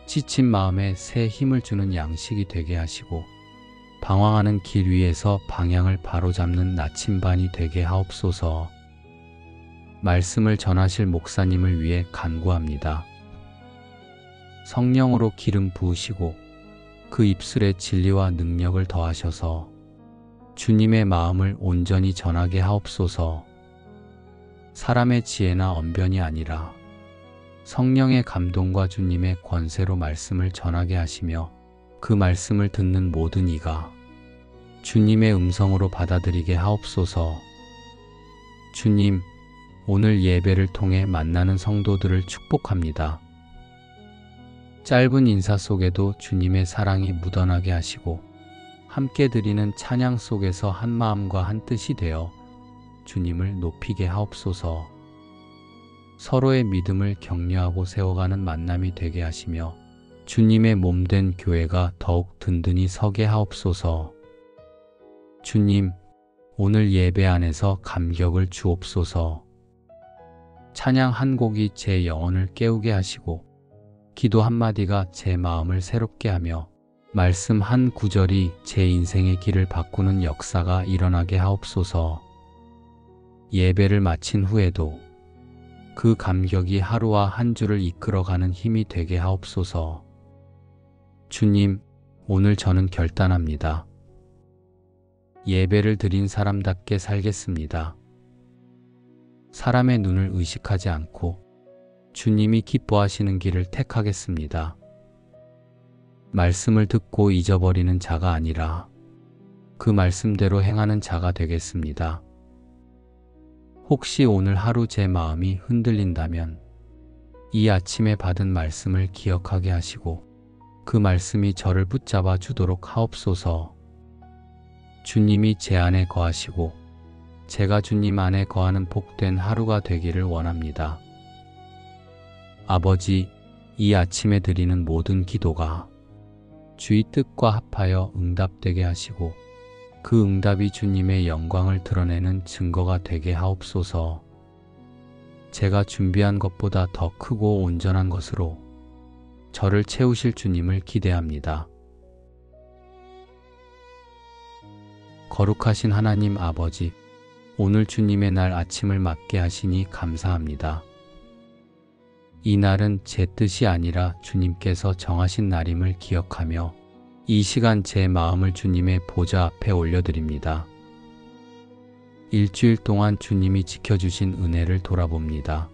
지친 마음에 새 힘을 주는 양식이 되게 하시고 방황하는 길 위에서 방향을 바로잡는 나침반이 되게 하옵소서. 말씀을 전하실 목사님을 위해 간구합니다. 성령으로 기름 부으시고 그 입술에 진리와 능력을 더하셔서 주님의 마음을 온전히 전하게 하옵소서. 사람의 지혜나 언변이 아니라 성령의 감동과 주님의 권세로 말씀을 전하게 하시며 그 말씀을 듣는 모든 이가 주님의 음성으로 받아들이게 하옵소서. 주님, 오늘 예배를 통해 만나는 성도들을 축복합니다. 짧은 인사 속에도 주님의 사랑이 묻어나게 하시고 함께 드리는 찬양 속에서 한 마음과 한 뜻이 되어 주님을 높이게 하옵소서. 서로의 믿음을 격려하고 세워가는 만남이 되게 하시며 주님의 몸된 교회가 더욱 든든히 서게 하옵소서. 주님, 오늘 예배 안에서 감격을 주옵소서. 찬양 한 곡이 제 영혼을 깨우게 하시고 기도 한마디가 제 마음을 새롭게 하며 말씀 한 구절이 제 인생의 길을 바꾸는 역사가 일어나게 하옵소서. 예배를 마친 후에도 그 감격이 하루와 한 주를 이끌어가는 힘이 되게 하옵소서. 주님, 오늘 저는 결단합니다. 예배를 드린 사람답게 살겠습니다. 사람의 눈을 의식하지 않고 주님이 기뻐하시는 길을 택하겠습니다. 말씀을 듣고 잊어버리는 자가 아니라 그 말씀대로 행하는 자가 되겠습니다. 혹시 오늘 하루 제 마음이 흔들린다면 이 아침에 받은 말씀을 기억하게 하시고 그 말씀이 저를 붙잡아 주도록 하옵소서. 주님이 제 안에 거하시고 제가 주님 안에 거하는 복된 하루가 되기를 원합니다. 아버지, 이 아침에 드리는 모든 기도가 주의 뜻과 합하여 응답되게 하시고 그 응답이 주님의 영광을 드러내는 증거가 되게 하옵소서. 제가 준비한 것보다 더 크고 온전한 것으로 저를 채우실 주님을 기대합니다. 거룩하신 하나님 아버지, 오늘 주님의 날 아침을 맞게 하시니 감사합니다. 이 날은 제 뜻이 아니라 주님께서 정하신 날임을 기억하며 이 시간 제 마음을 주님의 보좌 앞에 올려드립니다. 일주일 동안 주님이 지켜주신 은혜를 돌아봅니다.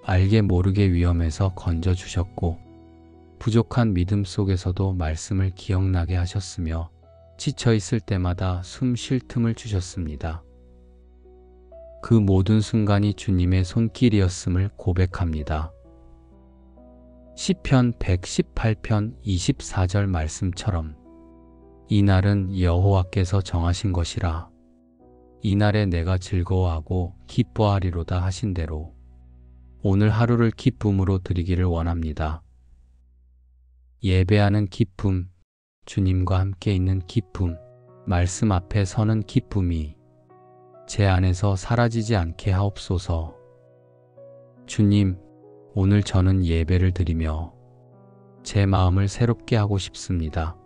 알게 모르게 위험에서 건져주셨고 부족한 믿음 속에서도 말씀을 기억나게 하셨으며 지쳐있을 때마다 숨 쉴 틈을 주셨습니다. 그 모든 순간이 주님의 손길이었음을 고백합니다. 시편 118편 24절 말씀처럼 이 날은 여호와께서 정하신 것이라 이 날에 내가 즐거워하고 기뻐하리로다 하신 대로 오늘 하루를 기쁨으로 드리기를 원합니다. 예배하는 기쁨, 주님과 함께 있는 기쁨, 말씀 앞에 서는 기쁨이 제 안에서 사라지지 않게 하옵소서. 주님, 오늘 저는 예배를 드리며 제 마음을 새롭게 하고 싶습니다.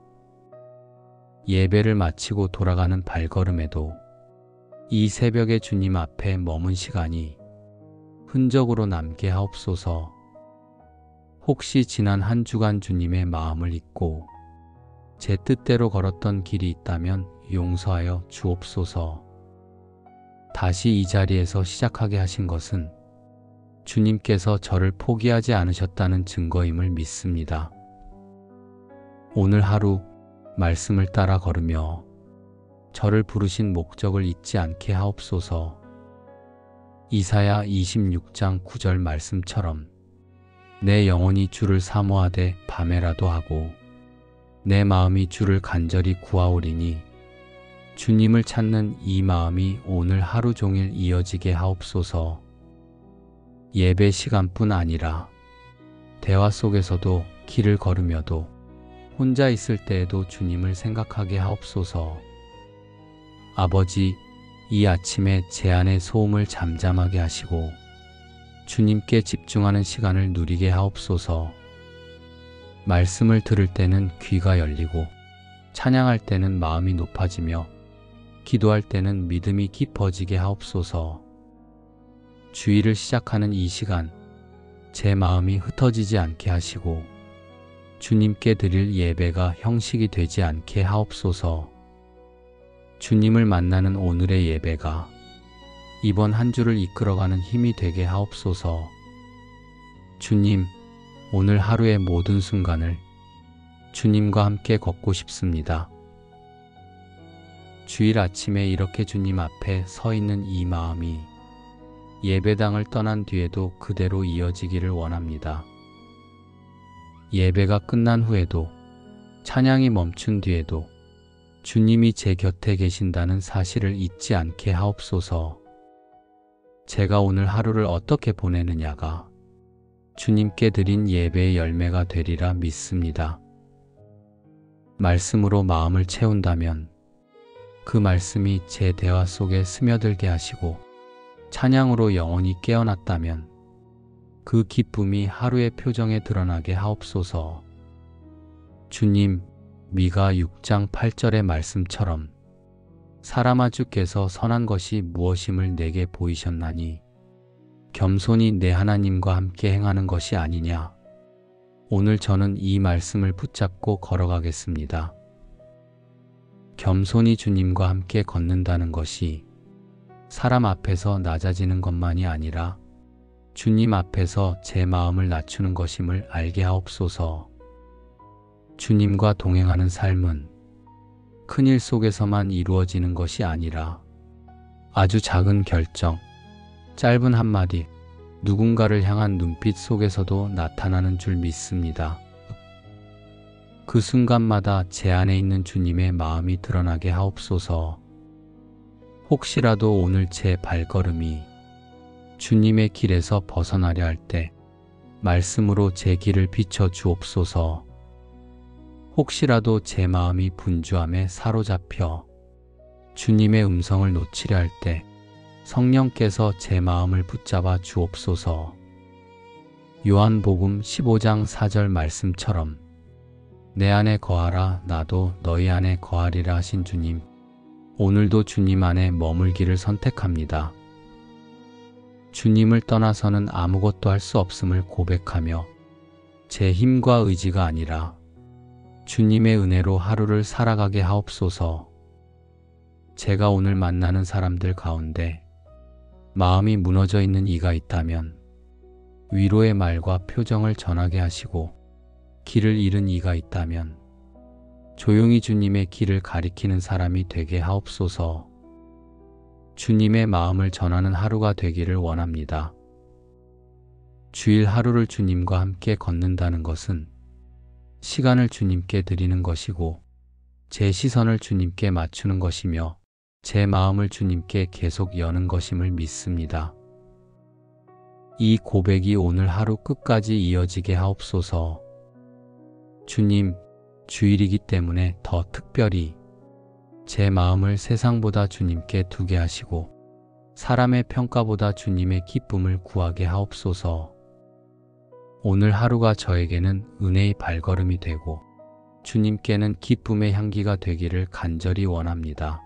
예배를 마치고 돌아가는 발걸음에도 이 새벽에 주님 앞에 머문 시간이 흔적으로 남게 하옵소서. 혹시 지난 한 주간 주님의 마음을 잊고 제 뜻대로 걸었던 길이 있다면 용서하여 주옵소서. 다시 이 자리에서 시작하게 하신 것은 주님께서 저를 포기하지 않으셨다는 증거임을 믿습니다. 오늘 하루 말씀을 따라 걸으며 저를 부르신 목적을 잊지 않게 하옵소서. 이사야 26장 9절 말씀처럼 내 영혼이 주를 사모하되 밤에라도 하고 내 마음이 주를 간절히 구하오리니 주님을 찾는 이 마음이 오늘 하루 종일 이어지게 하옵소서. 예배 시간뿐 아니라 대화 속에서도 길을 걸으며도 혼자 있을 때에도 주님을 생각하게 하옵소서. 아버지, 이 아침에 제 안의 소음을 잠잠하게 하시고 주님께 집중하는 시간을 누리게 하옵소서. 말씀을 들을 때는 귀가 열리고 찬양할 때는 마음이 높아지며 기도할 때는 믿음이 깊어지게 하옵소서. 주일을 시작하는 이 시간 제 마음이 흩어지지 않게 하시고 주님께 드릴 예배가 형식이 되지 않게 하옵소서. 주님을 만나는 오늘의 예배가 이번 한 주를 이끌어가는 힘이 되게 하옵소서. 주님, 오늘 하루의 모든 순간을 주님과 함께 걷고 싶습니다. 주일 아침에 이렇게 주님 앞에 서 있는 이 마음이 예배당을 떠난 뒤에도 그대로 이어지기를 원합니다. 예배가 끝난 후에도, 찬양이 멈춘 뒤에도 주님이 제 곁에 계신다는 사실을 잊지 않게 하옵소서. 제가 오늘 하루를 어떻게 보내느냐가 주님께 드린 예배의 열매가 되리라 믿습니다. 말씀으로 마음을 채운다면 그 말씀이 제 대화 속에 스며들게 하시고, 찬양으로 영혼이 깨어났다면 그 기쁨이 하루의 표정에 드러나게 하옵소서. 주님, 미가 6장 8절의 말씀처럼 사람아 주께서 선한 것이 무엇임을 내게 보이셨나니 겸손히 내 하나님과 함께 행하는 것이 아니냐. 오늘 저는 이 말씀을 붙잡고 걸어가겠습니다. 겸손히 주님과 함께 걷는다는 것이 사람 앞에서 낮아지는 것만이 아니라 주님 앞에서 제 마음을 낮추는 것임을 알게 하옵소서. 주님과 동행하는 삶은 큰일 속에서만 이루어지는 것이 아니라 아주 작은 결정, 짧은 한마디, 누군가를 향한 눈빛 속에서도 나타나는 줄 믿습니다. 그 순간마다 제 안에 있는 주님의 마음이 드러나게 하옵소서. 혹시라도 오늘 제 발걸음이 주님의 길에서 벗어나려 할 때 말씀으로 제 길을 비춰 주옵소서. 혹시라도 제 마음이 분주함에 사로잡혀 주님의 음성을 놓치려 할 때 성령께서 제 마음을 붙잡아 주옵소서. 요한복음 15장 4절 말씀처럼 내 안에 거하라 나도 너희 안에 거하리라 하신 주님, 오늘도 주님 안에 머물기를 선택합니다. 주님을 떠나서는 아무것도 할 수 없음을 고백하며 제 힘과 의지가 아니라 주님의 은혜로 하루를 살아가게 하옵소서. 제가 오늘 만나는 사람들 가운데 마음이 무너져 있는 이가 있다면 위로의 말과 표정을 전하게 하시고, 길을 잃은 이가 있다면 조용히 주님의 길을 가리키는 사람이 되게 하옵소서. 주님의 마음을 전하는 하루가 되기를 원합니다. 주일 하루를 주님과 함께 걷는다는 것은 시간을 주님께 드리는 것이고, 제 시선을 주님께 맞추는 것이며, 제 마음을 주님께 계속 여는 것임을 믿습니다. 이 고백이 오늘 하루 끝까지 이어지게 하옵소서. 주님, 주일이기 때문에 더 특별히 제 마음을 세상보다 주님께 두게 하시고, 사람의 평가보다 주님의 기쁨을 구하게 하옵소서. 오늘 하루가 저에게는 은혜의 발걸음이 되고 주님께는 기쁨의 향기가 되기를 간절히 원합니다.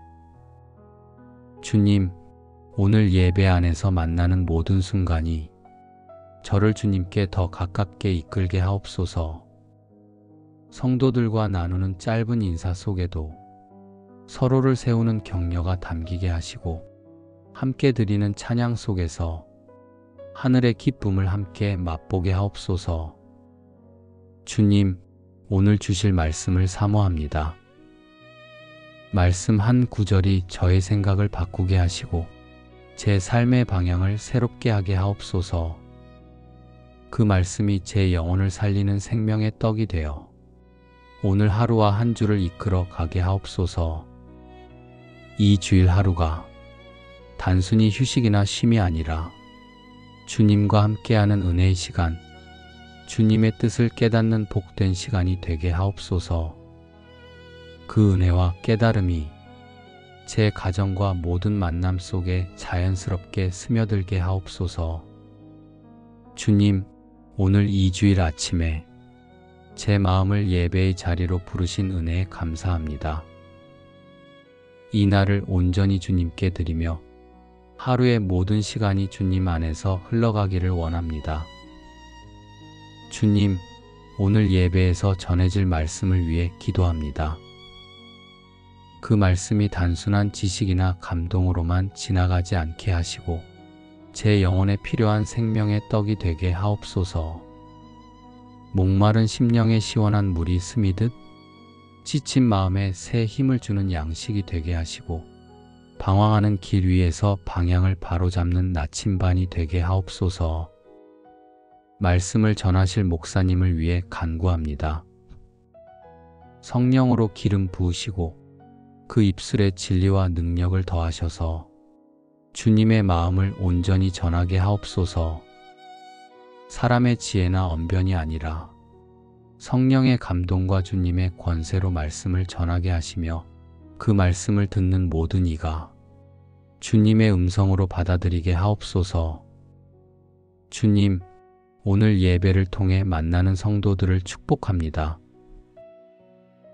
주님, 오늘 예배 안에서 만나는 모든 순간이 저를 주님께 더 가깝게 이끌게 하옵소서. 성도들과 나누는 짧은 인사 속에도 서로를 세우는 격려가 담기게 하시고, 함께 드리는 찬양 속에서 하늘의 기쁨을 함께 맛보게 하옵소서. 주님, 오늘 주실 말씀을 사모합니다. 말씀 한 구절이 저의 생각을 바꾸게 하시고 제 삶의 방향을 새롭게 하게 하옵소서. 그 말씀이 제 영혼을 살리는 생명의 떡이 되어 오늘 하루와 한 주를 이끌어 가게 하옵소서. 이 주일 하루가 단순히 휴식이나 쉼이 아니라 주님과 함께하는 은혜의 시간, 주님의 뜻을 깨닫는 복된 시간이 되게 하옵소서. 그 은혜와 깨달음이 제 가정과 모든 만남 속에 자연스럽게 스며들게 하옵소서. 주님, 오늘 이 주일 아침에 제 마음을 예배의 자리로 부르신 은혜에 감사합니다. 이 날을 온전히 주님께 드리며 하루의 모든 시간이 주님 안에서 흘러가기를 원합니다. 주님, 오늘 예배에서 전해질 말씀을 위해 기도합니다. 그 말씀이 단순한 지식이나 감동으로만 지나가지 않게 하시고 제 영혼에 필요한 생명의 떡이 되게 하옵소서. 목마른 심령에 시원한 물이 스미듯 지친 마음에 새 힘을 주는 양식이 되게 하시고 방황하는 길 위에서 방향을 바로잡는 나침반이 되게 하옵소서. 말씀을 전하실 목사님을 위해 간구합니다. 성령으로 기름 부으시고 그 입술에 진리와 능력을 더하셔서 주님의 마음을 온전히 전하게 하옵소서. 사람의 지혜나 언변이 아니라 성령의 감동과 주님의 권세로 말씀을 전하게 하시며 그 말씀을 듣는 모든 이가 주님의 음성으로 받아들이게 하옵소서. 주님, 오늘 예배를 통해 만나는 성도들을 축복합니다.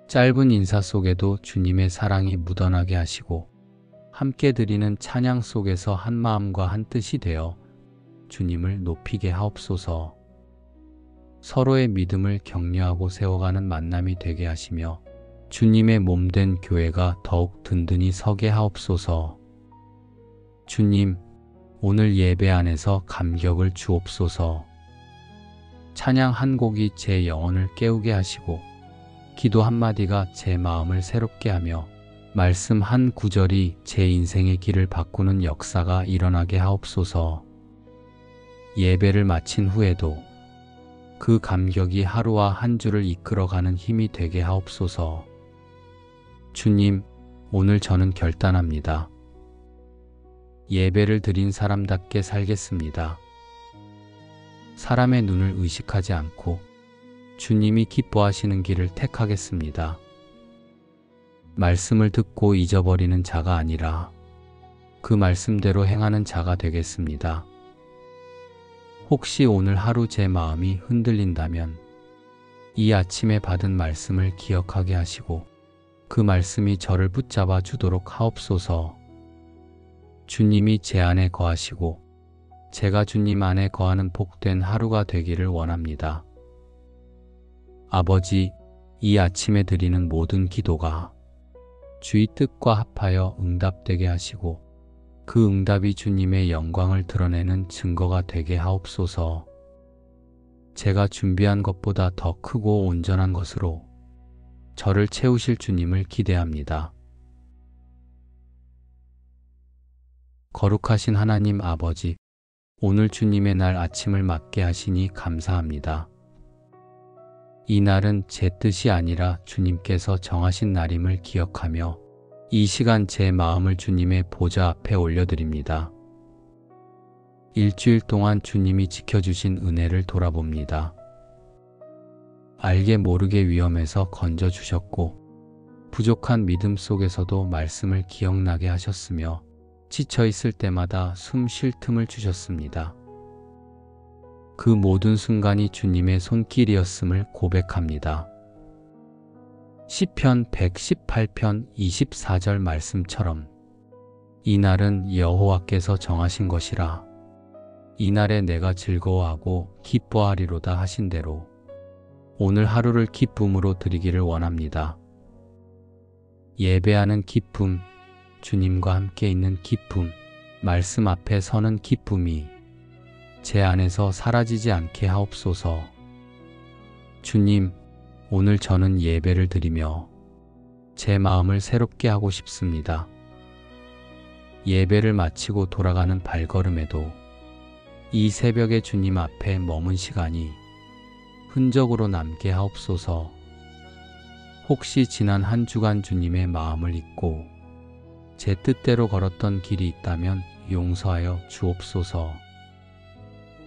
짧은 인사 속에도 주님의 사랑이 묻어나게 하시고 함께 드리는 찬양 속에서 한 마음과 한 뜻이 되어 주님을 높이게 하옵소서. 서로의 믿음을 격려하고 세워가는 만남이 되게 하시며 주님의 몸된 교회가 더욱 든든히 서게 하옵소서. 주님, 오늘 예배 안에서 감격을 주옵소서. 찬양 한 곡이 제 영혼을 깨우게 하시고 기도 한마디가 제 마음을 새롭게 하며 말씀 한 구절이 제 인생의 길을 바꾸는 역사가 일어나게 하옵소서. 예배를 마친 후에도 그 감격이 하루와 한 주를 이끌어가는 힘이 되게 하옵소서. 주님, 오늘 저는 결단합니다. 예배를 드린 사람답게 살겠습니다. 사람의 눈을 의식하지 않고 주님이 기뻐하시는 길을 택하겠습니다. 말씀을 듣고 잊어버리는 자가 아니라 그 말씀대로 행하는 자가 되겠습니다. 혹시 오늘 하루 제 마음이 흔들린다면 이 아침에 받은 말씀을 기억하게 하시고 그 말씀이 저를 붙잡아 주도록 하옵소서. 주님이 제 안에 거하시고 제가 주님 안에 거하는 복된 하루가 되기를 원합니다. 아버지, 이 아침에 드리는 모든 기도가 주의 뜻과 합하여 응답되게 하시고 그 응답이 주님의 영광을 드러내는 증거가 되게 하옵소서. 제가 준비한 것보다 더 크고 온전한 것으로 저를 채우실 주님을 기대합니다. 거룩하신 하나님 아버지, 오늘 주님의 날 아침을 맞게 하시니 감사합니다. 이 날은 제 뜻이 아니라 주님께서 정하신 날임을 기억하며 이 시간 제 마음을 주님의 보좌 앞에 올려드립니다. 일주일 동안 주님이 지켜주신 은혜를 돌아봅니다. 알게 모르게 위험에서 건져주셨고 부족한 믿음 속에서도 말씀을 기억나게 하셨으며 지쳐있을 때마다 숨 쉴 틈을 주셨습니다. 그 모든 순간이 주님의 손길이었음을 고백합니다. 시편 118편 24절 말씀처럼 이 날은 여호와께서 정하신 것이라 이 날에 내가 즐거워하고 기뻐하리로다 하신 대로 오늘 하루를 기쁨으로 드리기를 원합니다. 예배하는 기쁨, 주님과 함께 있는 기쁨, 말씀 앞에 서는 기쁨이 제 안에서 사라지지 않게 하옵소서. 주님, 오늘 저는 예배를 드리며 제 마음을 새롭게 하고 싶습니다. 예배를 마치고 돌아가는 발걸음에도 이 새벽에 주님 앞에 머문 시간이 흔적으로 남게 하옵소서. 혹시 지난 한 주간 주님의 마음을 잊고 제 뜻대로 걸었던 길이 있다면 용서하여 주옵소서.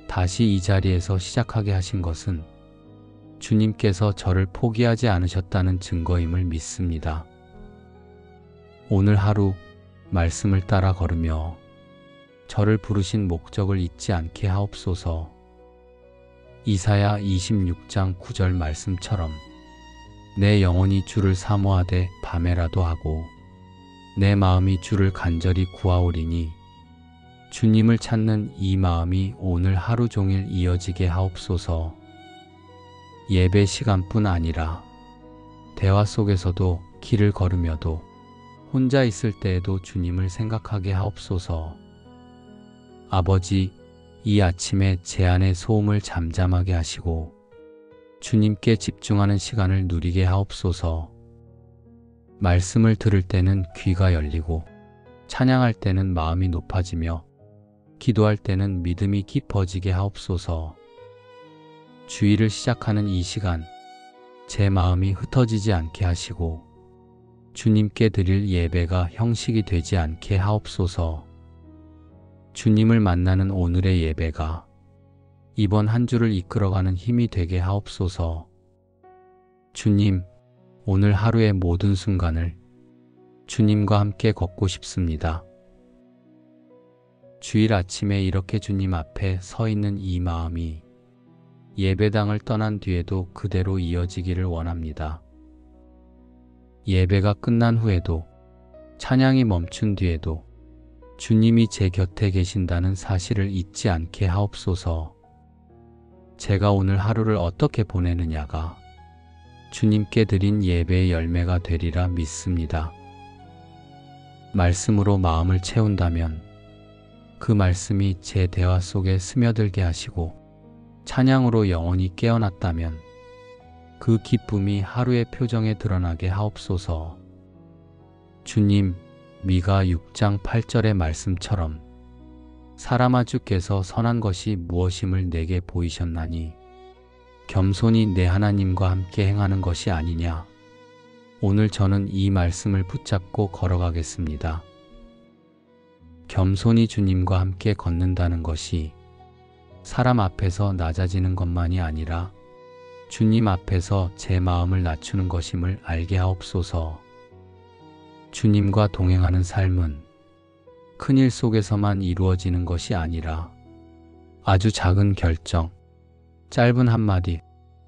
다시 이 자리에서 시작하게 하신 것은 주님께서 저를 포기하지 않으셨다는 증거임을 믿습니다. 오늘 하루 말씀을 따라 걸으며 저를 부르신 목적을 잊지 않게 하옵소서. 이사야 26장 9절 말씀처럼 내 영혼이 주를 사모하되 밤에라도 하고 내 마음이 주를 간절히 구하오리니 주님을 찾는 이 마음이 오늘 하루 종일 이어지게 하옵소서. 예배 시간뿐 아니라 대화 속에서도, 길을 걸으며도, 혼자 있을 때에도 주님을 생각하게 하옵소서. 아버지, 이 아침에 제 안의 소음을 잠잠하게 하시고 주님께 집중하는 시간을 누리게 하옵소서. 말씀을 들을 때는 귀가 열리고, 찬양할 때는 마음이 높아지며, 기도할 때는 믿음이 깊어지게 하옵소서. 주일을 시작하는 이 시간, 제 마음이 흩어지지 않게 하시고 주님께 드릴 예배가 형식이 되지 않게 하옵소서. 주님을 만나는 오늘의 예배가 이번 한 주를 이끌어가는 힘이 되게 하옵소서. 주님, 오늘 하루의 모든 순간을 주님과 함께 걷고 싶습니다. 주일 아침에 이렇게 주님 앞에 서 있는 이 마음이 예배당을 떠난 뒤에도 그대로 이어지기를 원합니다. 예배가 끝난 후에도, 찬양이 멈춘 뒤에도 주님이 제 곁에 계신다는 사실을 잊지 않게 하옵소서. 제가 오늘 하루를 어떻게 보내느냐가 주님께 드린 예배의 열매가 되리라 믿습니다. 말씀으로 마음을 채운다면 그 말씀이 제 대화 속에 스며들게 하시고, 찬양으로 영혼이 깨어났다면 그 기쁨이 하루의 표정에 드러나게 하옵소서. 주님, 미가 6장 8절의 말씀처럼 사람아, 주께서 선한 것이 무엇임을 내게 보이셨나니 겸손히 내 하나님과 함께 행하는 것이 아니냐. 오늘 저는 이 말씀을 붙잡고 걸어가겠습니다. 겸손히 주님과 함께 걷는다는 것이 사람 앞에서 낮아지는 것만이 아니라 주님 앞에서 제 마음을 낮추는 것임을 알게 하옵소서. 주님과 동행하는 삶은 큰일 속에서만 이루어지는 것이 아니라 아주 작은 결정, 짧은 한마디,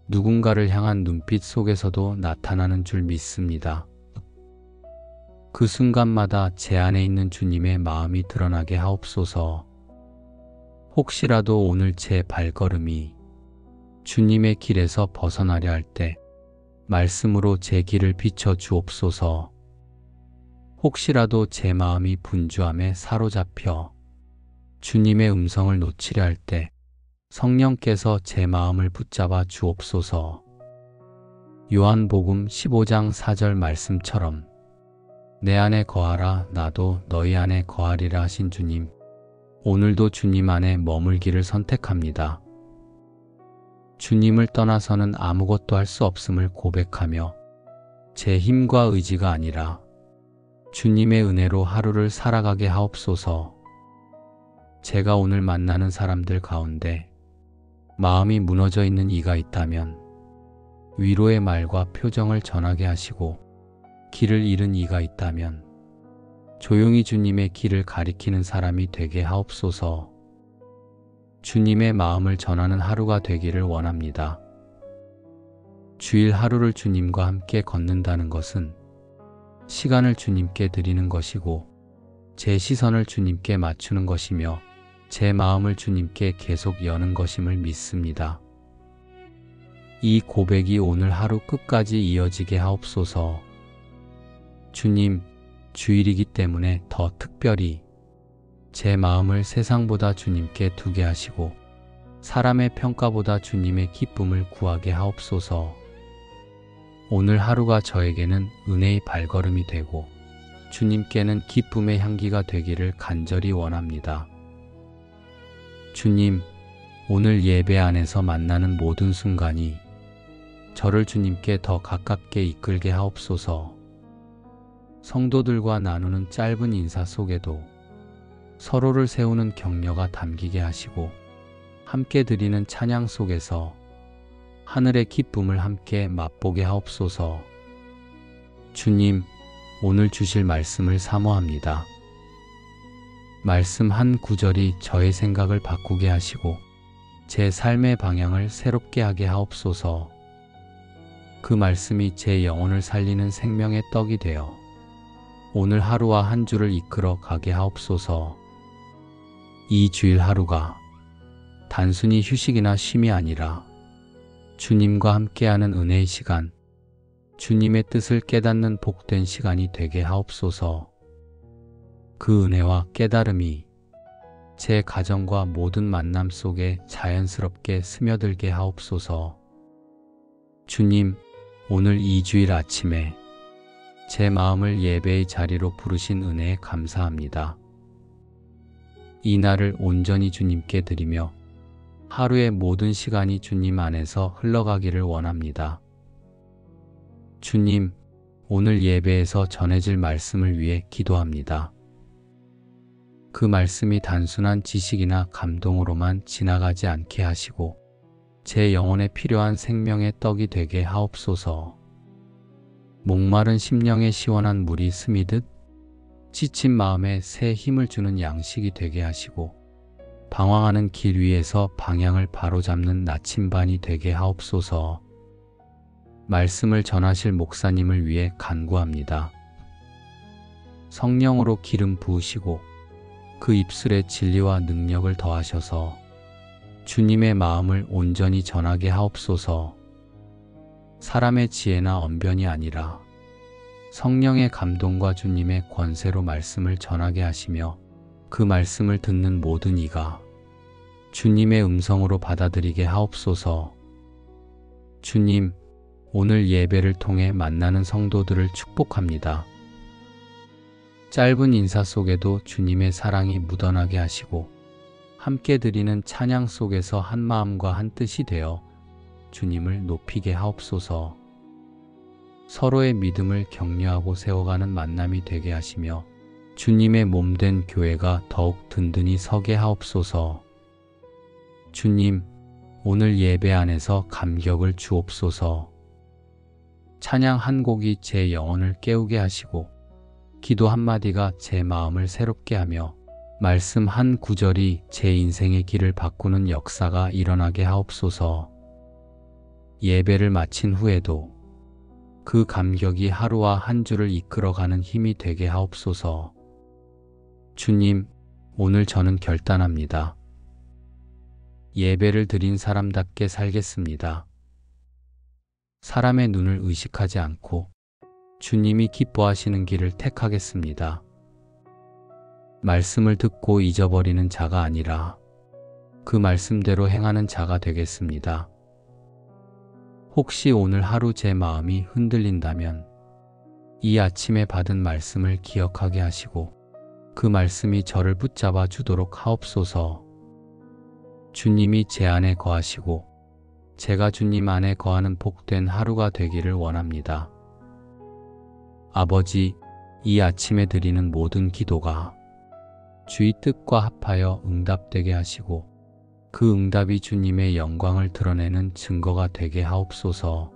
누군가를 향한 눈빛 속에서도 나타나는 줄 믿습니다. 그 순간마다 제 안에 있는 주님의 마음이 드러나게 하옵소서. 혹시라도 오늘 제 발걸음이 주님의 길에서 벗어나려 할 때 말씀으로 제 길을 비춰 주옵소서. 혹시라도 제 마음이 분주함에 사로잡혀 주님의 음성을 놓치려 할 때 성령께서 제 마음을 붙잡아 주옵소서. 요한복음 15장 4절 말씀처럼 내 안에 거하라, 나도 너희 안에 거하리라 하신 주님, 오늘도 주님 안에 머물기를 선택합니다. 주님을 떠나서는 아무것도 할 수 없음을 고백하며 제 힘과 의지가 아니라 주님의 은혜로 하루를 살아가게 하옵소서. 제가 오늘 만나는 사람들 가운데 마음이 무너져 있는 이가 있다면 위로의 말과 표정을 전하게 하시고, 길을 잃은 이가 있다면 조용히 주님의 길을 가리키는 사람이 되게 하옵소서. 주님의 마음을 전하는 하루가 되기를 원합니다. 주일 하루를 주님과 함께 걷는다는 것은 시간을 주님께 드리는 것이고, 제 시선을 주님께 맞추는 것이며, 제 마음을 주님께 계속 여는 것임을 믿습니다. 이 고백이 오늘 하루 끝까지 이어지게 하옵소서. 주님, 주일이기 때문에 더 특별히 제 마음을 세상보다 주님께 두게 하시고, 사람의 평가보다 주님의 기쁨을 구하게 하옵소서. 오늘 하루가 저에게는 은혜의 발걸음이 되고 주님께는 기쁨의 향기가 되기를 간절히 원합니다. 주님, 오늘 예배 안에서 만나는 모든 순간이 저를 주님께 더 가깝게 이끌게 하옵소서. 성도들과 나누는 짧은 인사 속에도 서로를 세우는 격려가 담기게 하시고, 함께 드리는 찬양 속에서 하늘의 기쁨을 함께 맛보게 하옵소서. 주님, 오늘 주실 말씀을 사모합니다. 말씀 한 구절이 저의 생각을 바꾸게 하시고 제 삶의 방향을 새롭게 하게 하옵소서. 그 말씀이 제 영혼을 살리는 생명의 떡이 되어 오늘 하루와 한 주를 이끌어 가게 하옵소서. 이 주일 하루가 단순히 휴식이나 쉼이 아니라 주님과 함께하는 은혜의 시간, 주님의 뜻을 깨닫는 복된 시간이 되게 하옵소서. 그 은혜와 깨달음이 제 가정과 모든 만남 속에 자연스럽게 스며들게 하옵소서. 주님, 오늘 이 주일 아침에 제 마음을 예배의 자리로 부르신 은혜에 감사합니다. 이 날을 온전히 주님께 드리며 하루의 모든 시간이 주님 안에서 흘러가기를 원합니다. 주님, 오늘 예배에서 전해질 말씀을 위해 기도합니다. 그 말씀이 단순한 지식이나 감동으로만 지나가지 않게 하시고 제 영혼에 필요한 생명의 떡이 되게 하옵소서. 목마른 심령에 시원한 물이 스미듯 지친 마음에 새 힘을 주는 양식이 되게 하시고 방황하는 길 위에서 방향을 바로잡는 나침반이 되게 하옵소서. 말씀을 전하실 목사님을 위해 간구합니다. 성령으로 기름 부으시고 그 입술에 진리와 능력을 더하셔서 주님의 마음을 온전히 전하게 하옵소서. 사람의 지혜나 언변이 아니라 성령의 감동과 주님의 권세로 말씀을 전하게 하시며 그 말씀을 듣는 모든 이가 주님의 음성으로 받아들이게 하옵소서. 주님, 오늘 예배를 통해 만나는 성도들을 축복합니다. 짧은 인사 속에도 주님의 사랑이 묻어나게 하시고 함께 드리는 찬양 속에서 한 마음과 한 뜻이 되어 주님을 높이게 하옵소서. 서로의 믿음을 격려하고 세워가는 만남이 되게 하시며 주님의 몸된 교회가 더욱 든든히 서게 하옵소서. 주님, 오늘 예배 안에서 감격을 주옵소서. 찬양 한 곡이 제 영혼을 깨우게 하시고 기도 한마디가 제 마음을 새롭게 하며 말씀 한 구절이 제 인생의 길을 바꾸는 역사가 일어나게 하옵소서. 예배를 마친 후에도 그 감격이 하루와 한 주를 이끌어가는 힘이 되게 하옵소서. 주님, 오늘 저는 결단합니다. 예배를 드린 사람답게 살겠습니다. 사람의 눈을 의식하지 않고 주님이 기뻐하시는 길을 택하겠습니다. 말씀을 듣고 잊어버리는 자가 아니라 그 말씀대로 행하는 자가 되겠습니다. 혹시 오늘 하루 제 마음이 흔들린다면 이 아침에 받은 말씀을 기억하게 하시고 그 말씀이 저를 붙잡아 주도록 하옵소서. 주님이 제 안에 거하시고 제가 주님 안에 거하는 복된 하루가 되기를 원합니다. 아버지, 이 아침에 드리는 모든 기도가 주의 뜻과 합하여 응답되게 하시고 그 응답이 주님의 영광을 드러내는 증거가 되게 하옵소서.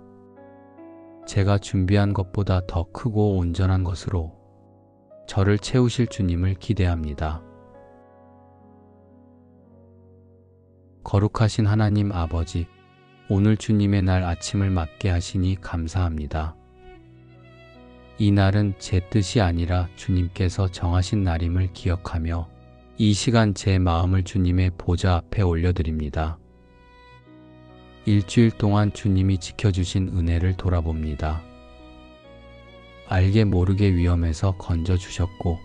제가 준비한 것보다 더 크고 온전한 것으로 저를 채우실 주님을 기대합니다. 거룩하신 하나님 아버지, 오늘 주님의 날 아침을 맞게 하시니 감사합니다. 이 날은 제 뜻이 아니라 주님께서 정하신 날임을 기억하며 이 시간 제 마음을 주님의 보좌 앞에 올려드립니다. 일주일 동안 주님이 지켜주신 은혜를 돌아봅니다. 알게 모르게 위험에서 건져주셨고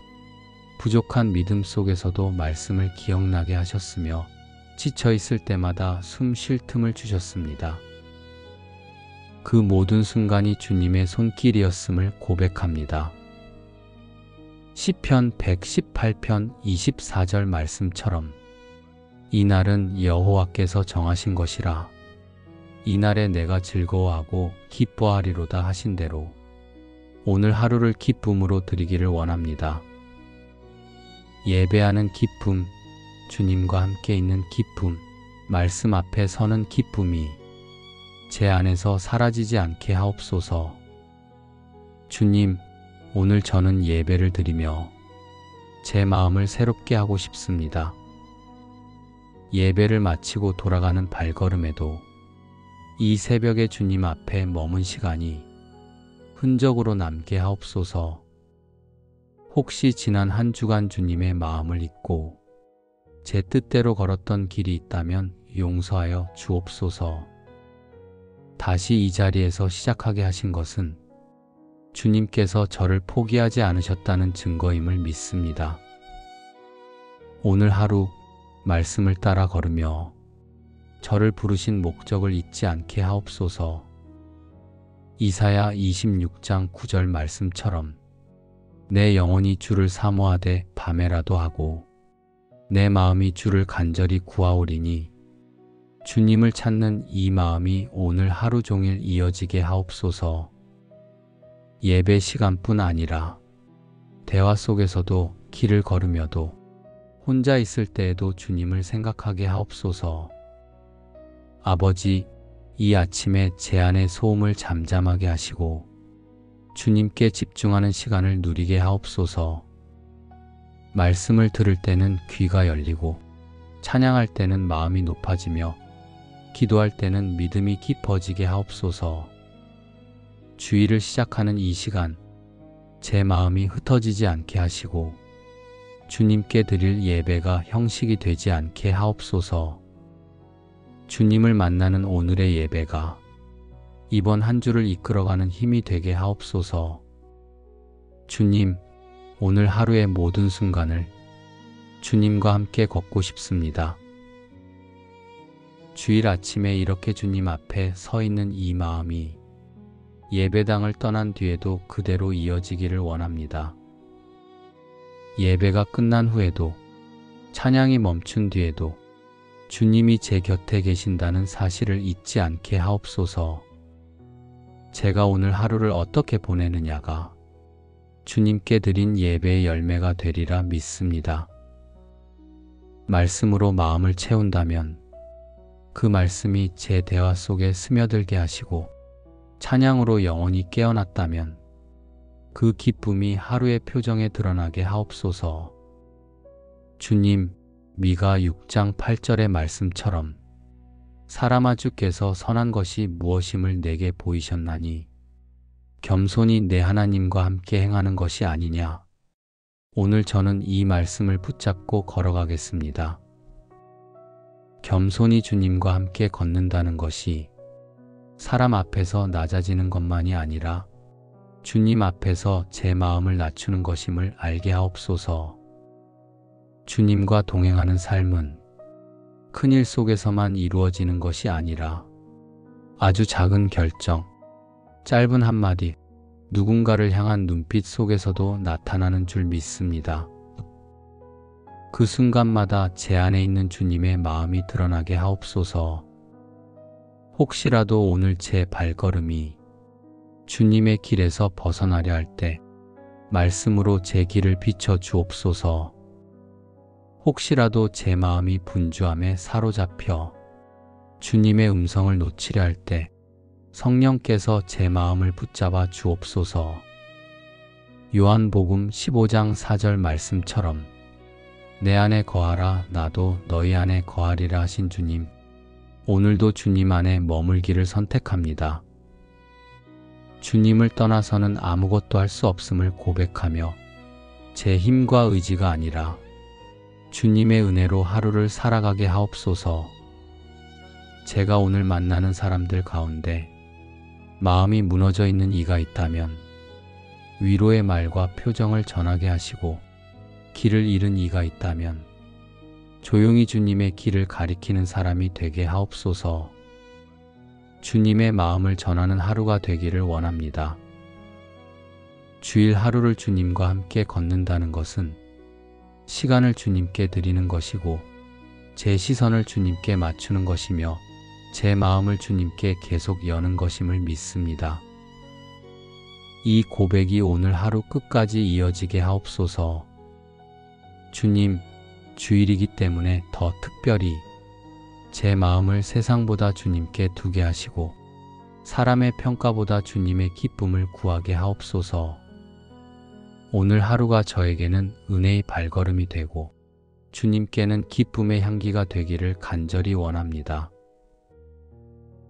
부족한 믿음 속에서도 말씀을 기억나게 하셨으며 지쳐있을 때마다 숨 쉴 틈을 주셨습니다. 그 모든 순간이 주님의 손길이었음을 고백합니다. 시편 118편 24절 말씀처럼 이 날은 여호와께서 정하신 것이라 이 날에 내가 즐거워하고 기뻐하리로다 하신 대로 오늘 하루를 기쁨으로 드리기를 원합니다. 예배하는 기쁨, 주님과 함께 있는 기쁨, 말씀 앞에 서는 기쁨이 제 안에서 사라지지 않게 하옵소서. 주님, 오늘 저는 예배를 드리며 제 마음을 새롭게 하고 싶습니다. 예배를 마치고 돌아가는 발걸음에도 이 새벽에 주님 앞에 머문 시간이 흔적으로 남게 하옵소서. 혹시 지난 한 주간 주님의 마음을 잊고 제 뜻대로 걸었던 길이 있다면 용서하여 주옵소서. 다시 이 자리에서 시작하게 하신 것은 주님께서 저를 포기하지 않으셨다는 증거임을 믿습니다. 오늘 하루 말씀을 따라 걸으며 저를 부르신 목적을 잊지 않게 하옵소서. 이사야 26장 9절 말씀처럼 내 영혼이 주를 사모하되 밤에라도 하고 내 마음이 주를 간절히 구하오리니 주님을 찾는 이 마음이 오늘 하루 종일 이어지게 하옵소서. 예배 시간뿐 아니라 대화 속에서도 길을 걸으며도 혼자 있을 때에도 주님을 생각하게 하옵소서. 아버지, 이 아침에 제 안의 소음을 잠잠하게 하시고 주님께 집중하는 시간을 누리게 하옵소서. 말씀을 들을 때는 귀가 열리고 찬양할 때는 마음이 높아지며 기도할 때는 믿음이 깊어지게 하옵소서. 주일을 시작하는 이 시간 제 마음이 흩어지지 않게 하시고 주님께 드릴 예배가 형식이 되지 않게 하옵소서. 주님을 만나는 오늘의 예배가 이번 한 주를 이끌어가는 힘이 되게 하옵소서. 주님, 오늘 하루의 모든 순간을 주님과 함께 걷고 싶습니다. 주일 아침에 이렇게 주님 앞에 서 있는 이 마음이 예배당을 떠난 뒤에도 그대로 이어지기를 원합니다. 예배가 끝난 후에도 찬양이 멈춘 뒤에도 주님이 제 곁에 계신다는 사실을 잊지 않게 하옵소서. 제가 오늘 하루를 어떻게 보내느냐가 주님께 드린 예배의 열매가 되리라 믿습니다. 말씀으로 마음을 채운다면 그 말씀이 제 대화 속에 스며들게 하시고 찬양으로 영혼이 깨어났다면 그 기쁨이 하루의 표정에 드러나게 하옵소서. 주님, 미가 6장 8절의 말씀처럼 사람아 주께서 선한 것이 무엇임을 내게 보이셨나니 겸손히 내 하나님과 함께 행하는 것이 아니냐. 오늘 저는 이 말씀을 붙잡고 걸어가겠습니다. 겸손히 주님과 함께 걷는다는 것이 사람 앞에서 낮아지는 것만이 아니라 주님 앞에서 제 마음을 낮추는 것임을 알게 하옵소서. 주님과 동행하는 삶은 큰일 속에서만 이루어지는 것이 아니라 아주 작은 결정, 짧은 한마디, 누군가를 향한 눈빛 속에서도 나타나는 줄 믿습니다. 그 순간마다 제 안에 있는 주님의 마음이 드러나게 하옵소서. 혹시라도 오늘 제 발걸음이 주님의 길에서 벗어나려 할 때 말씀으로 제 길을 비춰 주옵소서. 혹시라도 제 마음이 분주함에 사로잡혀 주님의 음성을 놓치려 할 때 성령께서 제 마음을 붙잡아 주옵소서. 요한복음 15장 4절 말씀처럼 내 안에 거하라 나도 너희 안에 거하리라 하신 주님, 오늘도 주님 안에 머물기를 선택합니다. 주님을 떠나서는 아무것도 할 수 없음을 고백하며 제 힘과 의지가 아니라 주님의 은혜로 하루를 살아가게 하옵소서. 제가 오늘 만나는 사람들 가운데 마음이 무너져 있는 이가 있다면 위로의 말과 표정을 전하게 하시고, 길을 잃은 이가 있다면 조용히 주님의 길을 가리키는 사람이 되게 하옵소서. 주님의 마음을 전하는 하루가 되기를 원합니다. 주일 하루를 주님과 함께 걷는다는 것은 시간을 주님께 드리는 것이고 제 시선을 주님께 맞추는 것이며 제 마음을 주님께 계속 여는 것임을 믿습니다. 이 고백이 오늘 하루 끝까지 이어지게 하옵소서. 주님, 주일이기 때문에 더 특별히 제 마음을 세상보다 주님께 두게 하시고 사람의 평가보다 주님의 기쁨을 구하게 하옵소서. 오늘 하루가 저에게는 은혜의 발걸음이 되고 주님께는 기쁨의 향기가 되기를 간절히 원합니다.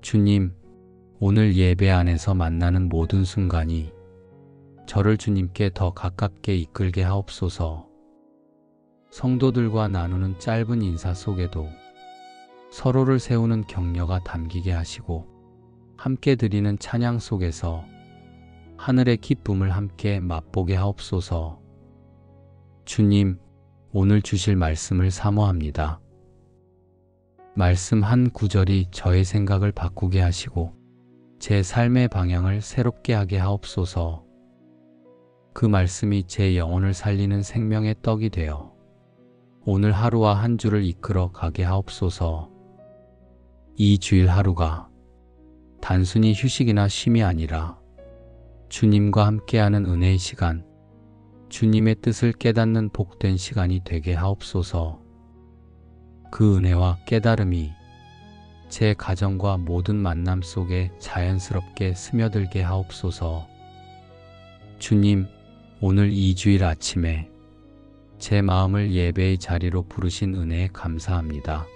주님, 오늘 예배 안에서 만나는 모든 순간이 저를 주님께 더 가깝게 이끌게 하옵소서. 성도들과 나누는 짧은 인사 속에도 서로를 세우는 격려가 담기게 하시고 함께 드리는 찬양 속에서 하늘의 기쁨을 함께 맛보게 하옵소서. 주님, 오늘 주실 말씀을 사모합니다. 말씀 한 구절이 저의 생각을 바꾸게 하시고 제 삶의 방향을 새롭게 하게 하옵소서. 그 말씀이 제 영혼을 살리는 생명의 떡이 되어 오늘 하루와 한 주를 이끌어 가게 하옵소서. 이 주일 하루가 단순히 휴식이나 쉼이 아니라 주님과 함께하는 은혜의 시간, 주님의 뜻을 깨닫는 복된 시간이 되게 하옵소서. 그 은혜와 깨달음이 제 가정과 모든 만남 속에 자연스럽게 스며들게 하옵소서. 주님, 오늘 이 주일 아침에 제 마음을 예배의 자리로 부르신 은혜에 감사합니다.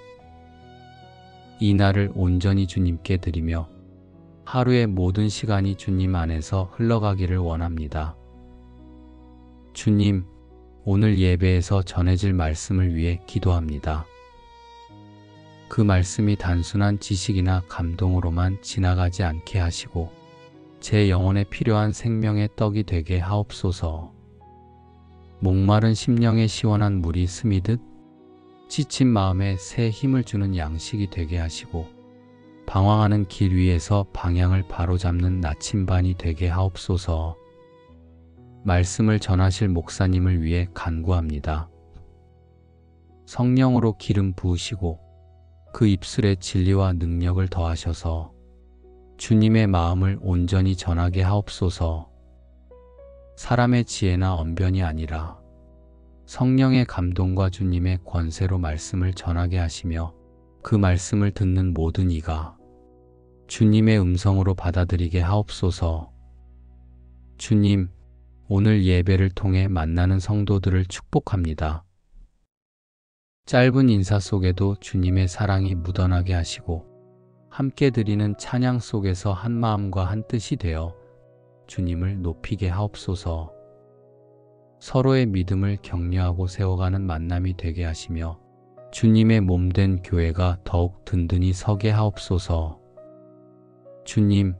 이 날을 온전히 주님께 드리며 하루의 모든 시간이 주님 안에서 흘러가기를 원합니다. 주님, 오늘 예배에서 전해질 말씀을 위해 기도합니다. 그 말씀이 단순한 지식이나 감동으로만 지나가지 않게 하시고 제 영혼에 필요한 생명의 떡이 되게 하옵소서. 목마른 심령에 시원한 물이 스미듯 지친 마음에 새 힘을 주는 양식이 되게 하시고 방황하는 길 위에서 방향을 바로잡는 나침반이 되게 하옵소서. 말씀을 전하실 목사님을 위해 간구합니다. 성령으로 기름 부으시고 그 입술에 진리와 능력을 더하셔서 주님의 마음을 온전히 전하게 하옵소서. 사람의 지혜나 언변이 아니라 성령의 감동과 주님의 권세로 말씀을 전하게 하시며 그 말씀을 듣는 모든 이가 주님의 음성으로 받아들이게 하옵소서. 주님, 오늘 예배를 통해 만나는 성도들을 축복합니다. 짧은 인사 속에도 주님의 사랑이 묻어나게 하시고 함께 드리는 찬양 속에서 한 마음과 한 뜻이 되어 주님을 높이게 하옵소서. 서로의 믿음을 격려하고 세워가는 만남이 되게 하시며 주님의 몸된 교회가 더욱 든든히 서게 하옵소서. 주님,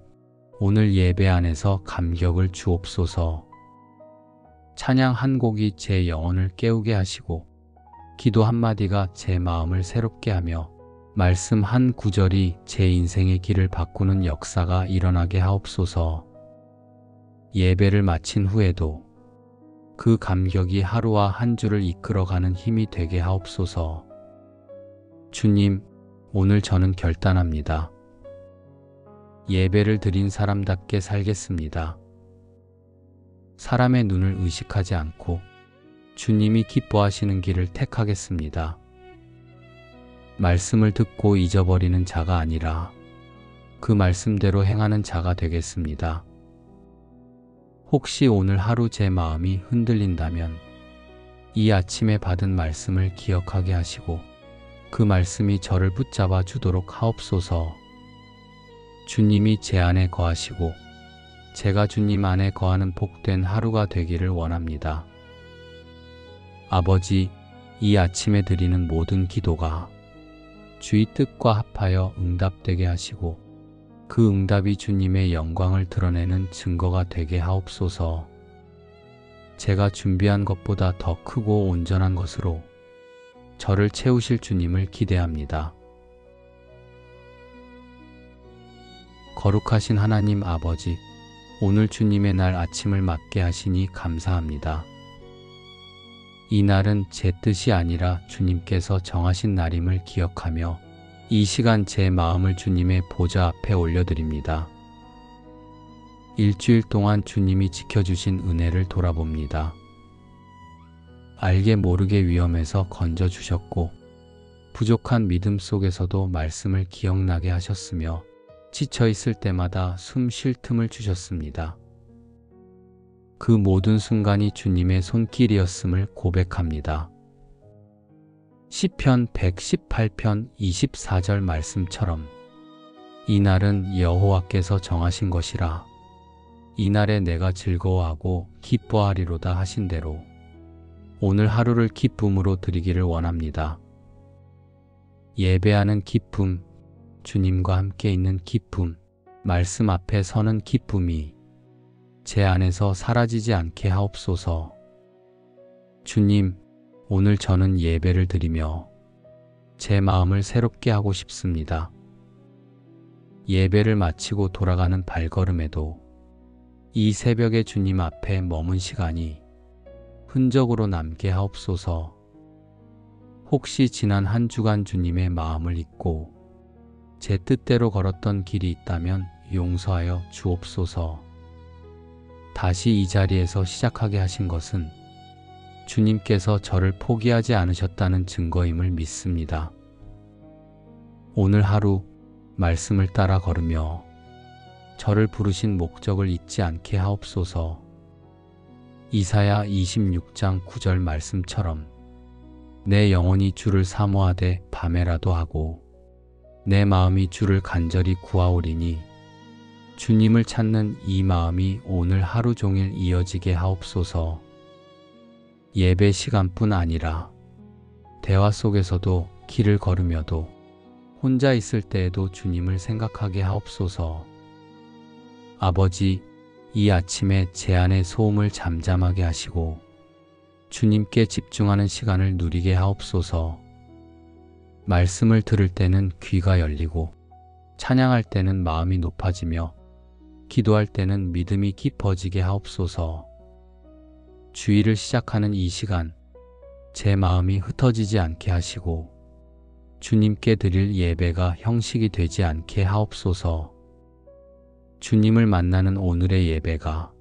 오늘 예배 안에서 감격을 주옵소서. 찬양 한 곡이 제 영혼을 깨우게 하시고 기도 한마디가 제 마음을 새롭게 하며 말씀 한 구절이 제 인생의 길을 바꾸는 역사가 일어나게 하옵소서. 예배를 마친 후에도 그 감격이 하루와 한 주를 이끌어가는 힘이 되게 하옵소서. 주님, 오늘 저는 결단합니다. 예배를 드린 사람답게 살겠습니다. 사람의 눈을 의식하지 않고 주님이 기뻐하시는 길을 택하겠습니다. 말씀을 듣고 잊어버리는 자가 아니라 그 말씀대로 행하는 자가 되겠습니다. 혹시 오늘 하루 제 마음이 흔들린다면 이 아침에 받은 말씀을 기억하게 하시고 그 말씀이 저를 붙잡아 주도록 하옵소서. 주님이 제 안에 거하시고 제가 주님 안에 거하는 복된 하루가 되기를 원합니다. 아버지, 이 아침에 드리는 모든 기도가 주의 뜻과 합하여 응답되게 하시고 그 응답이 주님의 영광을 드러내는 증거가 되게 하옵소서. 제가 준비한 것보다 더 크고 온전한 것으로 저를 채우실 주님을 기대합니다. 거룩하신 하나님 아버지, 오늘 주님의 날 아침을 맞게 하시니 감사합니다. 이 날은 제 뜻이 아니라 주님께서 정하신 날임을 기억하며 이 시간 제 마음을 주님의 보좌 앞에 올려드립니다. 일주일 동안 주님이 지켜주신 은혜를 돌아봅니다. 알게 모르게 위험에서 건져주셨고 부족한 믿음 속에서도 말씀을 기억나게 하셨으며 지쳐있을 때마다 숨 쉴 틈을 주셨습니다. 그 모든 순간이 주님의 손길이었음을 고백합니다. 시편 118편 24절 말씀처럼 이 날은 여호와께서 정하신 것이라 이 날에 내가 즐거워하고 기뻐하리로다 하신 대로 오늘 하루를 기쁨으로 드리기를 원합니다. 예배하는 기쁨, 주님과 함께 있는 기쁨, 말씀 앞에 서는 기쁨이 제 안에서 사라지지 않게 하옵소서. 주님, 오늘 저는 예배를 드리며 제 마음을 새롭게 하고 싶습니다. 예배를 마치고 돌아가는 발걸음에도 이 새벽에 주님 앞에 머문 시간이 흔적으로 남게 하옵소서. 혹시 지난 한 주간 주님의 마음을 잊고 제 뜻대로 걸었던 길이 있다면 용서하여 주옵소서. 다시 이 자리에서 시작하게 하신 것은 주님께서 저를 포기하지 않으셨다는 증거임을 믿습니다. 오늘 하루 말씀을 따라 걸으며 저를 부르신 목적을 잊지 않게 하옵소서. 이사야 26장 9절 말씀처럼 내 영혼이 주를 사모하되 밤에라도 하고 내 마음이 주를 간절히 구하오리니 주님을 찾는 이 마음이 오늘 하루 종일 이어지게 하옵소서. 예배 시간뿐 아니라 대화 속에서도 길을 걸으며도 혼자 있을 때에도 주님을 생각하게 하옵소서. 아버지, 이 아침에 제 안의 소음을 잠잠하게 하시고 주님께 집중하는 시간을 누리게 하옵소서. 말씀을 들을 때는 귀가 열리고 찬양할 때는 마음이 높아지며 기도할 때는 믿음이 깊어지게 하옵소서. 주일을 시작하는 이 시간, 제 마음이 흩어지지 않게 하시고 주님께 드릴 예배가 형식이 되지 않게 하옵소서. 주님을 만나는 오늘의 예배가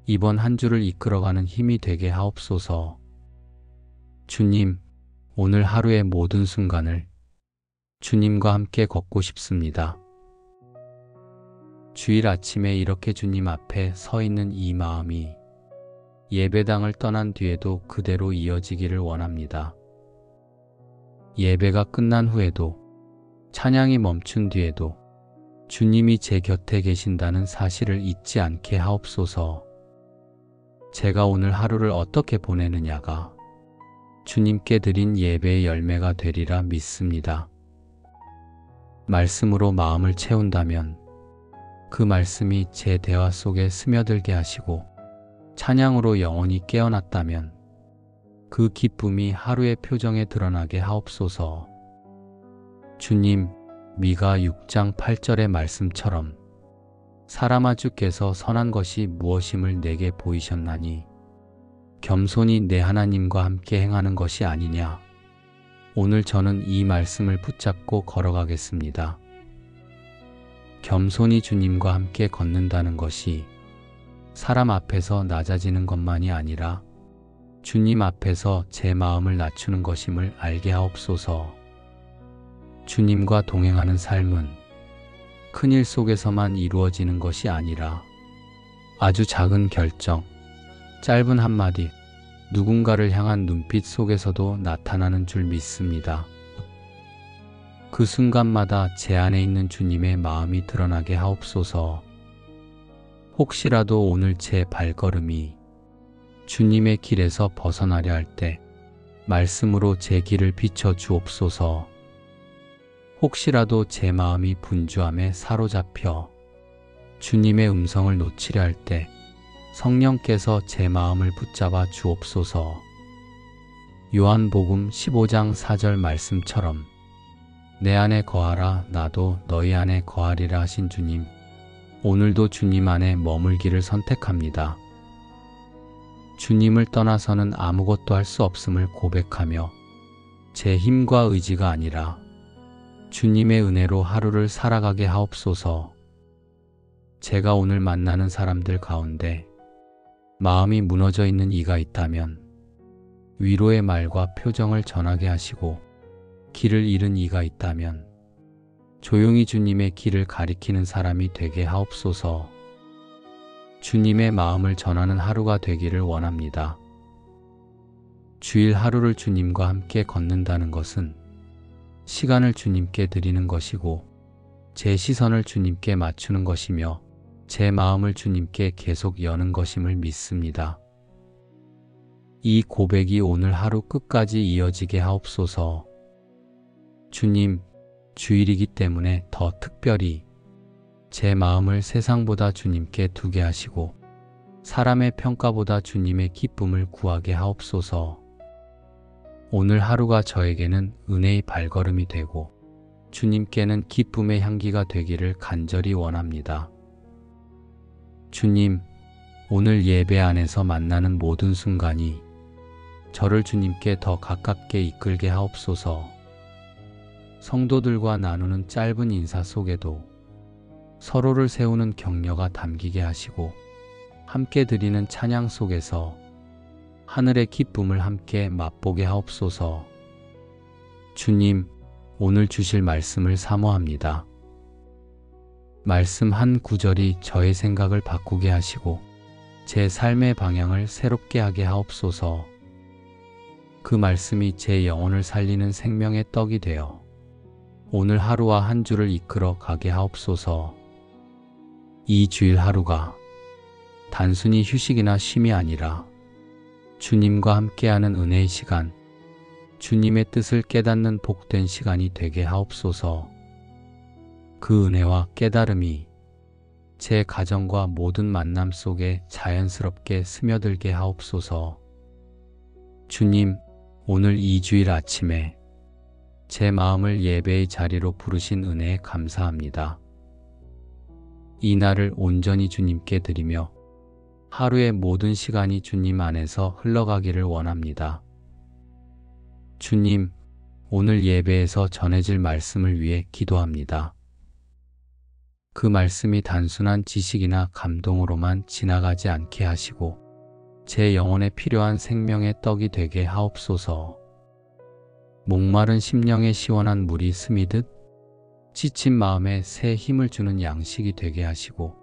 이번 한 주를 이끌어가는 힘이 되게 하옵소서. 주님, 오늘 하루의 모든 순간을 주님과 함께 걷고 싶습니다. 주일 아침에 이렇게 주님 앞에 서 있는 이 마음이 예배당을 떠난 뒤에도 그대로 이어지기를 원합니다. 예배가 끝난 후에도, 찬양이 멈춘 뒤에도 주님이 제 곁에 계신다는 사실을 잊지 않게 하옵소서. 제가 오늘 하루를 어떻게 보내느냐가 주님께 드린 예배의 열매가 되리라 믿습니다. 말씀으로 마음을 채운다면 그 말씀이 제 대화 속에 스며들게 하시고 찬양으로 영혼이 깨어났다면 그 기쁨이 하루의 표정에 드러나게 하옵소서. 주님, 미가 6장 8절의 말씀처럼 사람아 주께서 선한 것이 무엇임을 내게 보이셨나니 겸손히 내 하나님과 함께 행하는 것이 아니냐. 오늘 저는 이 말씀을 붙잡고 걸어가겠습니다. 겸손히 주님과 함께 걷는다는 것이 사람 앞에서 낮아지는 것만이 아니라 주님 앞에서 제 마음을 낮추는 것임을 알게 하옵소서. 주님과 동행하는 삶은 큰일 속에서만 이루어지는 것이 아니라 아주 작은 결정, 짧은 한마디, 누군가를 향한 눈빛 속에서도 나타나는 줄 믿습니다. 그 순간마다 제 안에 있는 주님의 마음이 드러나게 하옵소서. 혹시라도 오늘 제 발걸음이 주님의 길에서 벗어나려 할 때 말씀으로 제 길을 비춰 주옵소서. 혹시라도 제 마음이 분주함에 사로잡혀 주님의 음성을 놓치려 할 때 성령께서 제 마음을 붙잡아 주옵소서. 요한복음 15장 4절 말씀처럼 내 안에 거하라 나도 너희 안에 거하리라 하신 주님, 오늘도 주님 안에 머물기를 선택합니다. 주님을 떠나서는 아무것도 할 수 없음을 고백하며 제 힘과 의지가 아니라 주님의 은혜로 하루를 살아가게 하옵소서. 제가 오늘 만나는 사람들 가운데 마음이 무너져 있는 이가 있다면 위로의 말과 표정을 전하게 하시고, 길을 잃은 이가 있다면 조용히 주님의 길을 가리키는 사람이 되게 하옵소서. 주님의 마음을 전하는 하루가 되기를 원합니다. 주일 하루를 주님과 함께 걷는다는 것은 시간을 주님께 드리는 것이고 제 시선을 주님께 맞추는 것이며 제 마음을 주님께 계속 여는 것임을 믿습니다. 이 고백이 오늘 하루 끝까지 이어지게 하옵소서. 주님, 주일이기 때문에 더 특별히 제 마음을 세상보다 주님께 두게 하시고 사람의 평가보다 주님의 기쁨을 구하게 하옵소서. 오늘 하루가 저에게는 은혜의 발걸음이 되고 주님께는 기쁨의 향기가 되기를 간절히 원합니다. 주님, 오늘 예배 안에서 만나는 모든 순간이 저를 주님께 더 가깝게 이끌게 하옵소서. 성도들과 나누는 짧은 인사 속에도 서로를 세우는 격려가 담기게 하시고 함께 드리는 찬양 속에서 하늘의 기쁨을 함께 맛보게 하옵소서. 주님, 오늘 주실 말씀을 사모합니다. 말씀 한 구절이 저의 생각을 바꾸게 하시고 제 삶의 방향을 새롭게 하게 하옵소서. 그 말씀이 제 영혼을 살리는 생명의 떡이 되어 오늘 하루와 한 주를 이끌어 가게 하옵소서. 이 주일 하루가 단순히 휴식이나 쉼이 아니라 주님과 함께하는 은혜의 시간, 주님의 뜻을 깨닫는 복된 시간이 되게 하옵소서. 그 은혜와 깨달음이 제 가정과 모든 만남 속에 자연스럽게 스며들게 하옵소서. 주님, 오늘 이 주일 아침에 제 마음을 예배의 자리로 부르신 은혜에 감사합니다. 이 날을 온전히 주님께 드리며 하루의 모든 시간이 주님 안에서 흘러가기를 원합니다. 주님, 오늘 예배에서 전해질 말씀을 위해 기도합니다. 그 말씀이 단순한 지식이나 감동으로만 지나가지 않게 하시고 제 영혼에 필요한 생명의 떡이 되게 하옵소서. 목마른 심령에 시원한 물이 스미듯 지친 마음에 새 힘을 주는 양식이 되게 하시고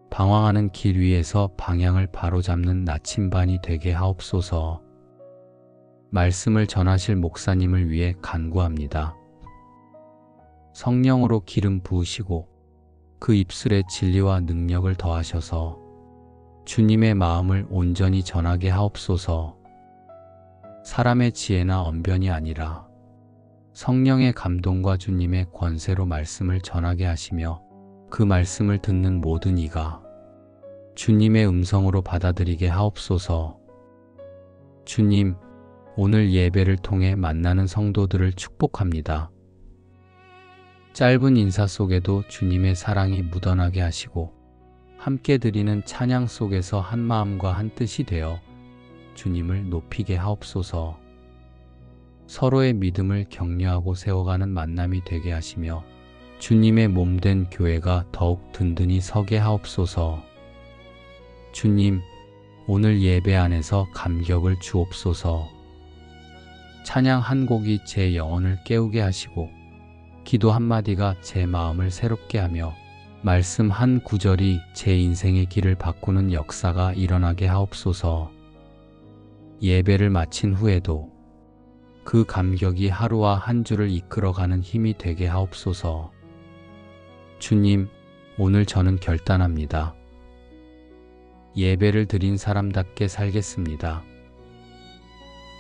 방황하는 길 위에서 방향을 바로잡는 나침반이 되게 하옵소서. 말씀을 전하실 목사님을 위해 간구합니다. 성령으로 기름 부으시고 그 입술에 진리와 능력을 더하셔서 주님의 마음을 온전히 전하게 하옵소서. 사람의 지혜나 언변이 아니라 성령의 감동과 주님의 권세로 말씀을 전하게 하시며 그 말씀을 듣는 모든 이가 주님의 음성으로 받아들이게 하옵소서. 주님, 오늘 예배를 통해 만나는 성도들을 축복합니다. 짧은 인사 속에도 주님의 사랑이 묻어나게 하시고 함께 드리는 찬양 속에서 한 마음과 한 뜻이 되어 주님을 높이게 하옵소서. 서로의 믿음을 격려하고 세워가는 만남이 되게 하시며 주님의 몸된 교회가 더욱 든든히 서게 하옵소서. 주님, 오늘 예배 안에서 감격을 주옵소서. 찬양 한 곡이 제 영혼을 깨우게 하시고 기도 한마디가 제 마음을 새롭게 하며 말씀 한 구절이 제 인생의 길을 바꾸는 역사가 일어나게 하옵소서. 예배를 마친 후에도 그 감격이 하루와 한 주를 이끌어가는 힘이 되게 하옵소서. 주님, 오늘 저는 결단합니다. 예배를 드린 사람답게 살겠습니다.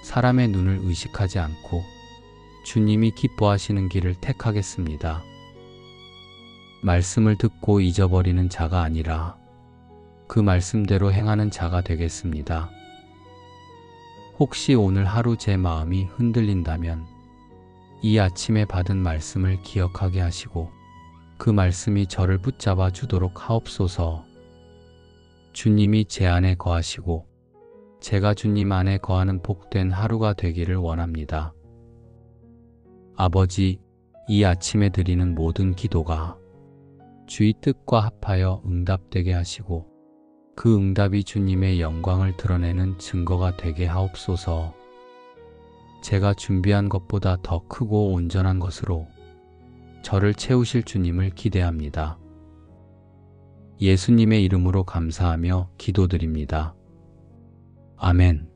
사람의 눈을 의식하지 않고 주님이 기뻐하시는 길을 택하겠습니다. 말씀을 듣고 잊어버리는 자가 아니라 그 말씀대로 행하는 자가 되겠습니다. 혹시 오늘 하루 제 마음이 흔들린다면 이 아침에 받은 말씀을 기억하게 하시고 그 말씀이 저를 붙잡아 주도록 하옵소서. 주님이 제 안에 거하시고 제가 주님 안에 거하는 복된 하루가 되기를 원합니다. 아버지, 이 아침에 드리는 모든 기도가 주의 뜻과 합하여 응답되게 하시고 그 응답이 주님의 영광을 드러내는 증거가 되게 하옵소서. 제가 준비한 것보다 더 크고 온전한 것으로 저를 채우실 주님을 기대합니다. 예수님의 이름으로 감사하며 기도드립니다. 아멘.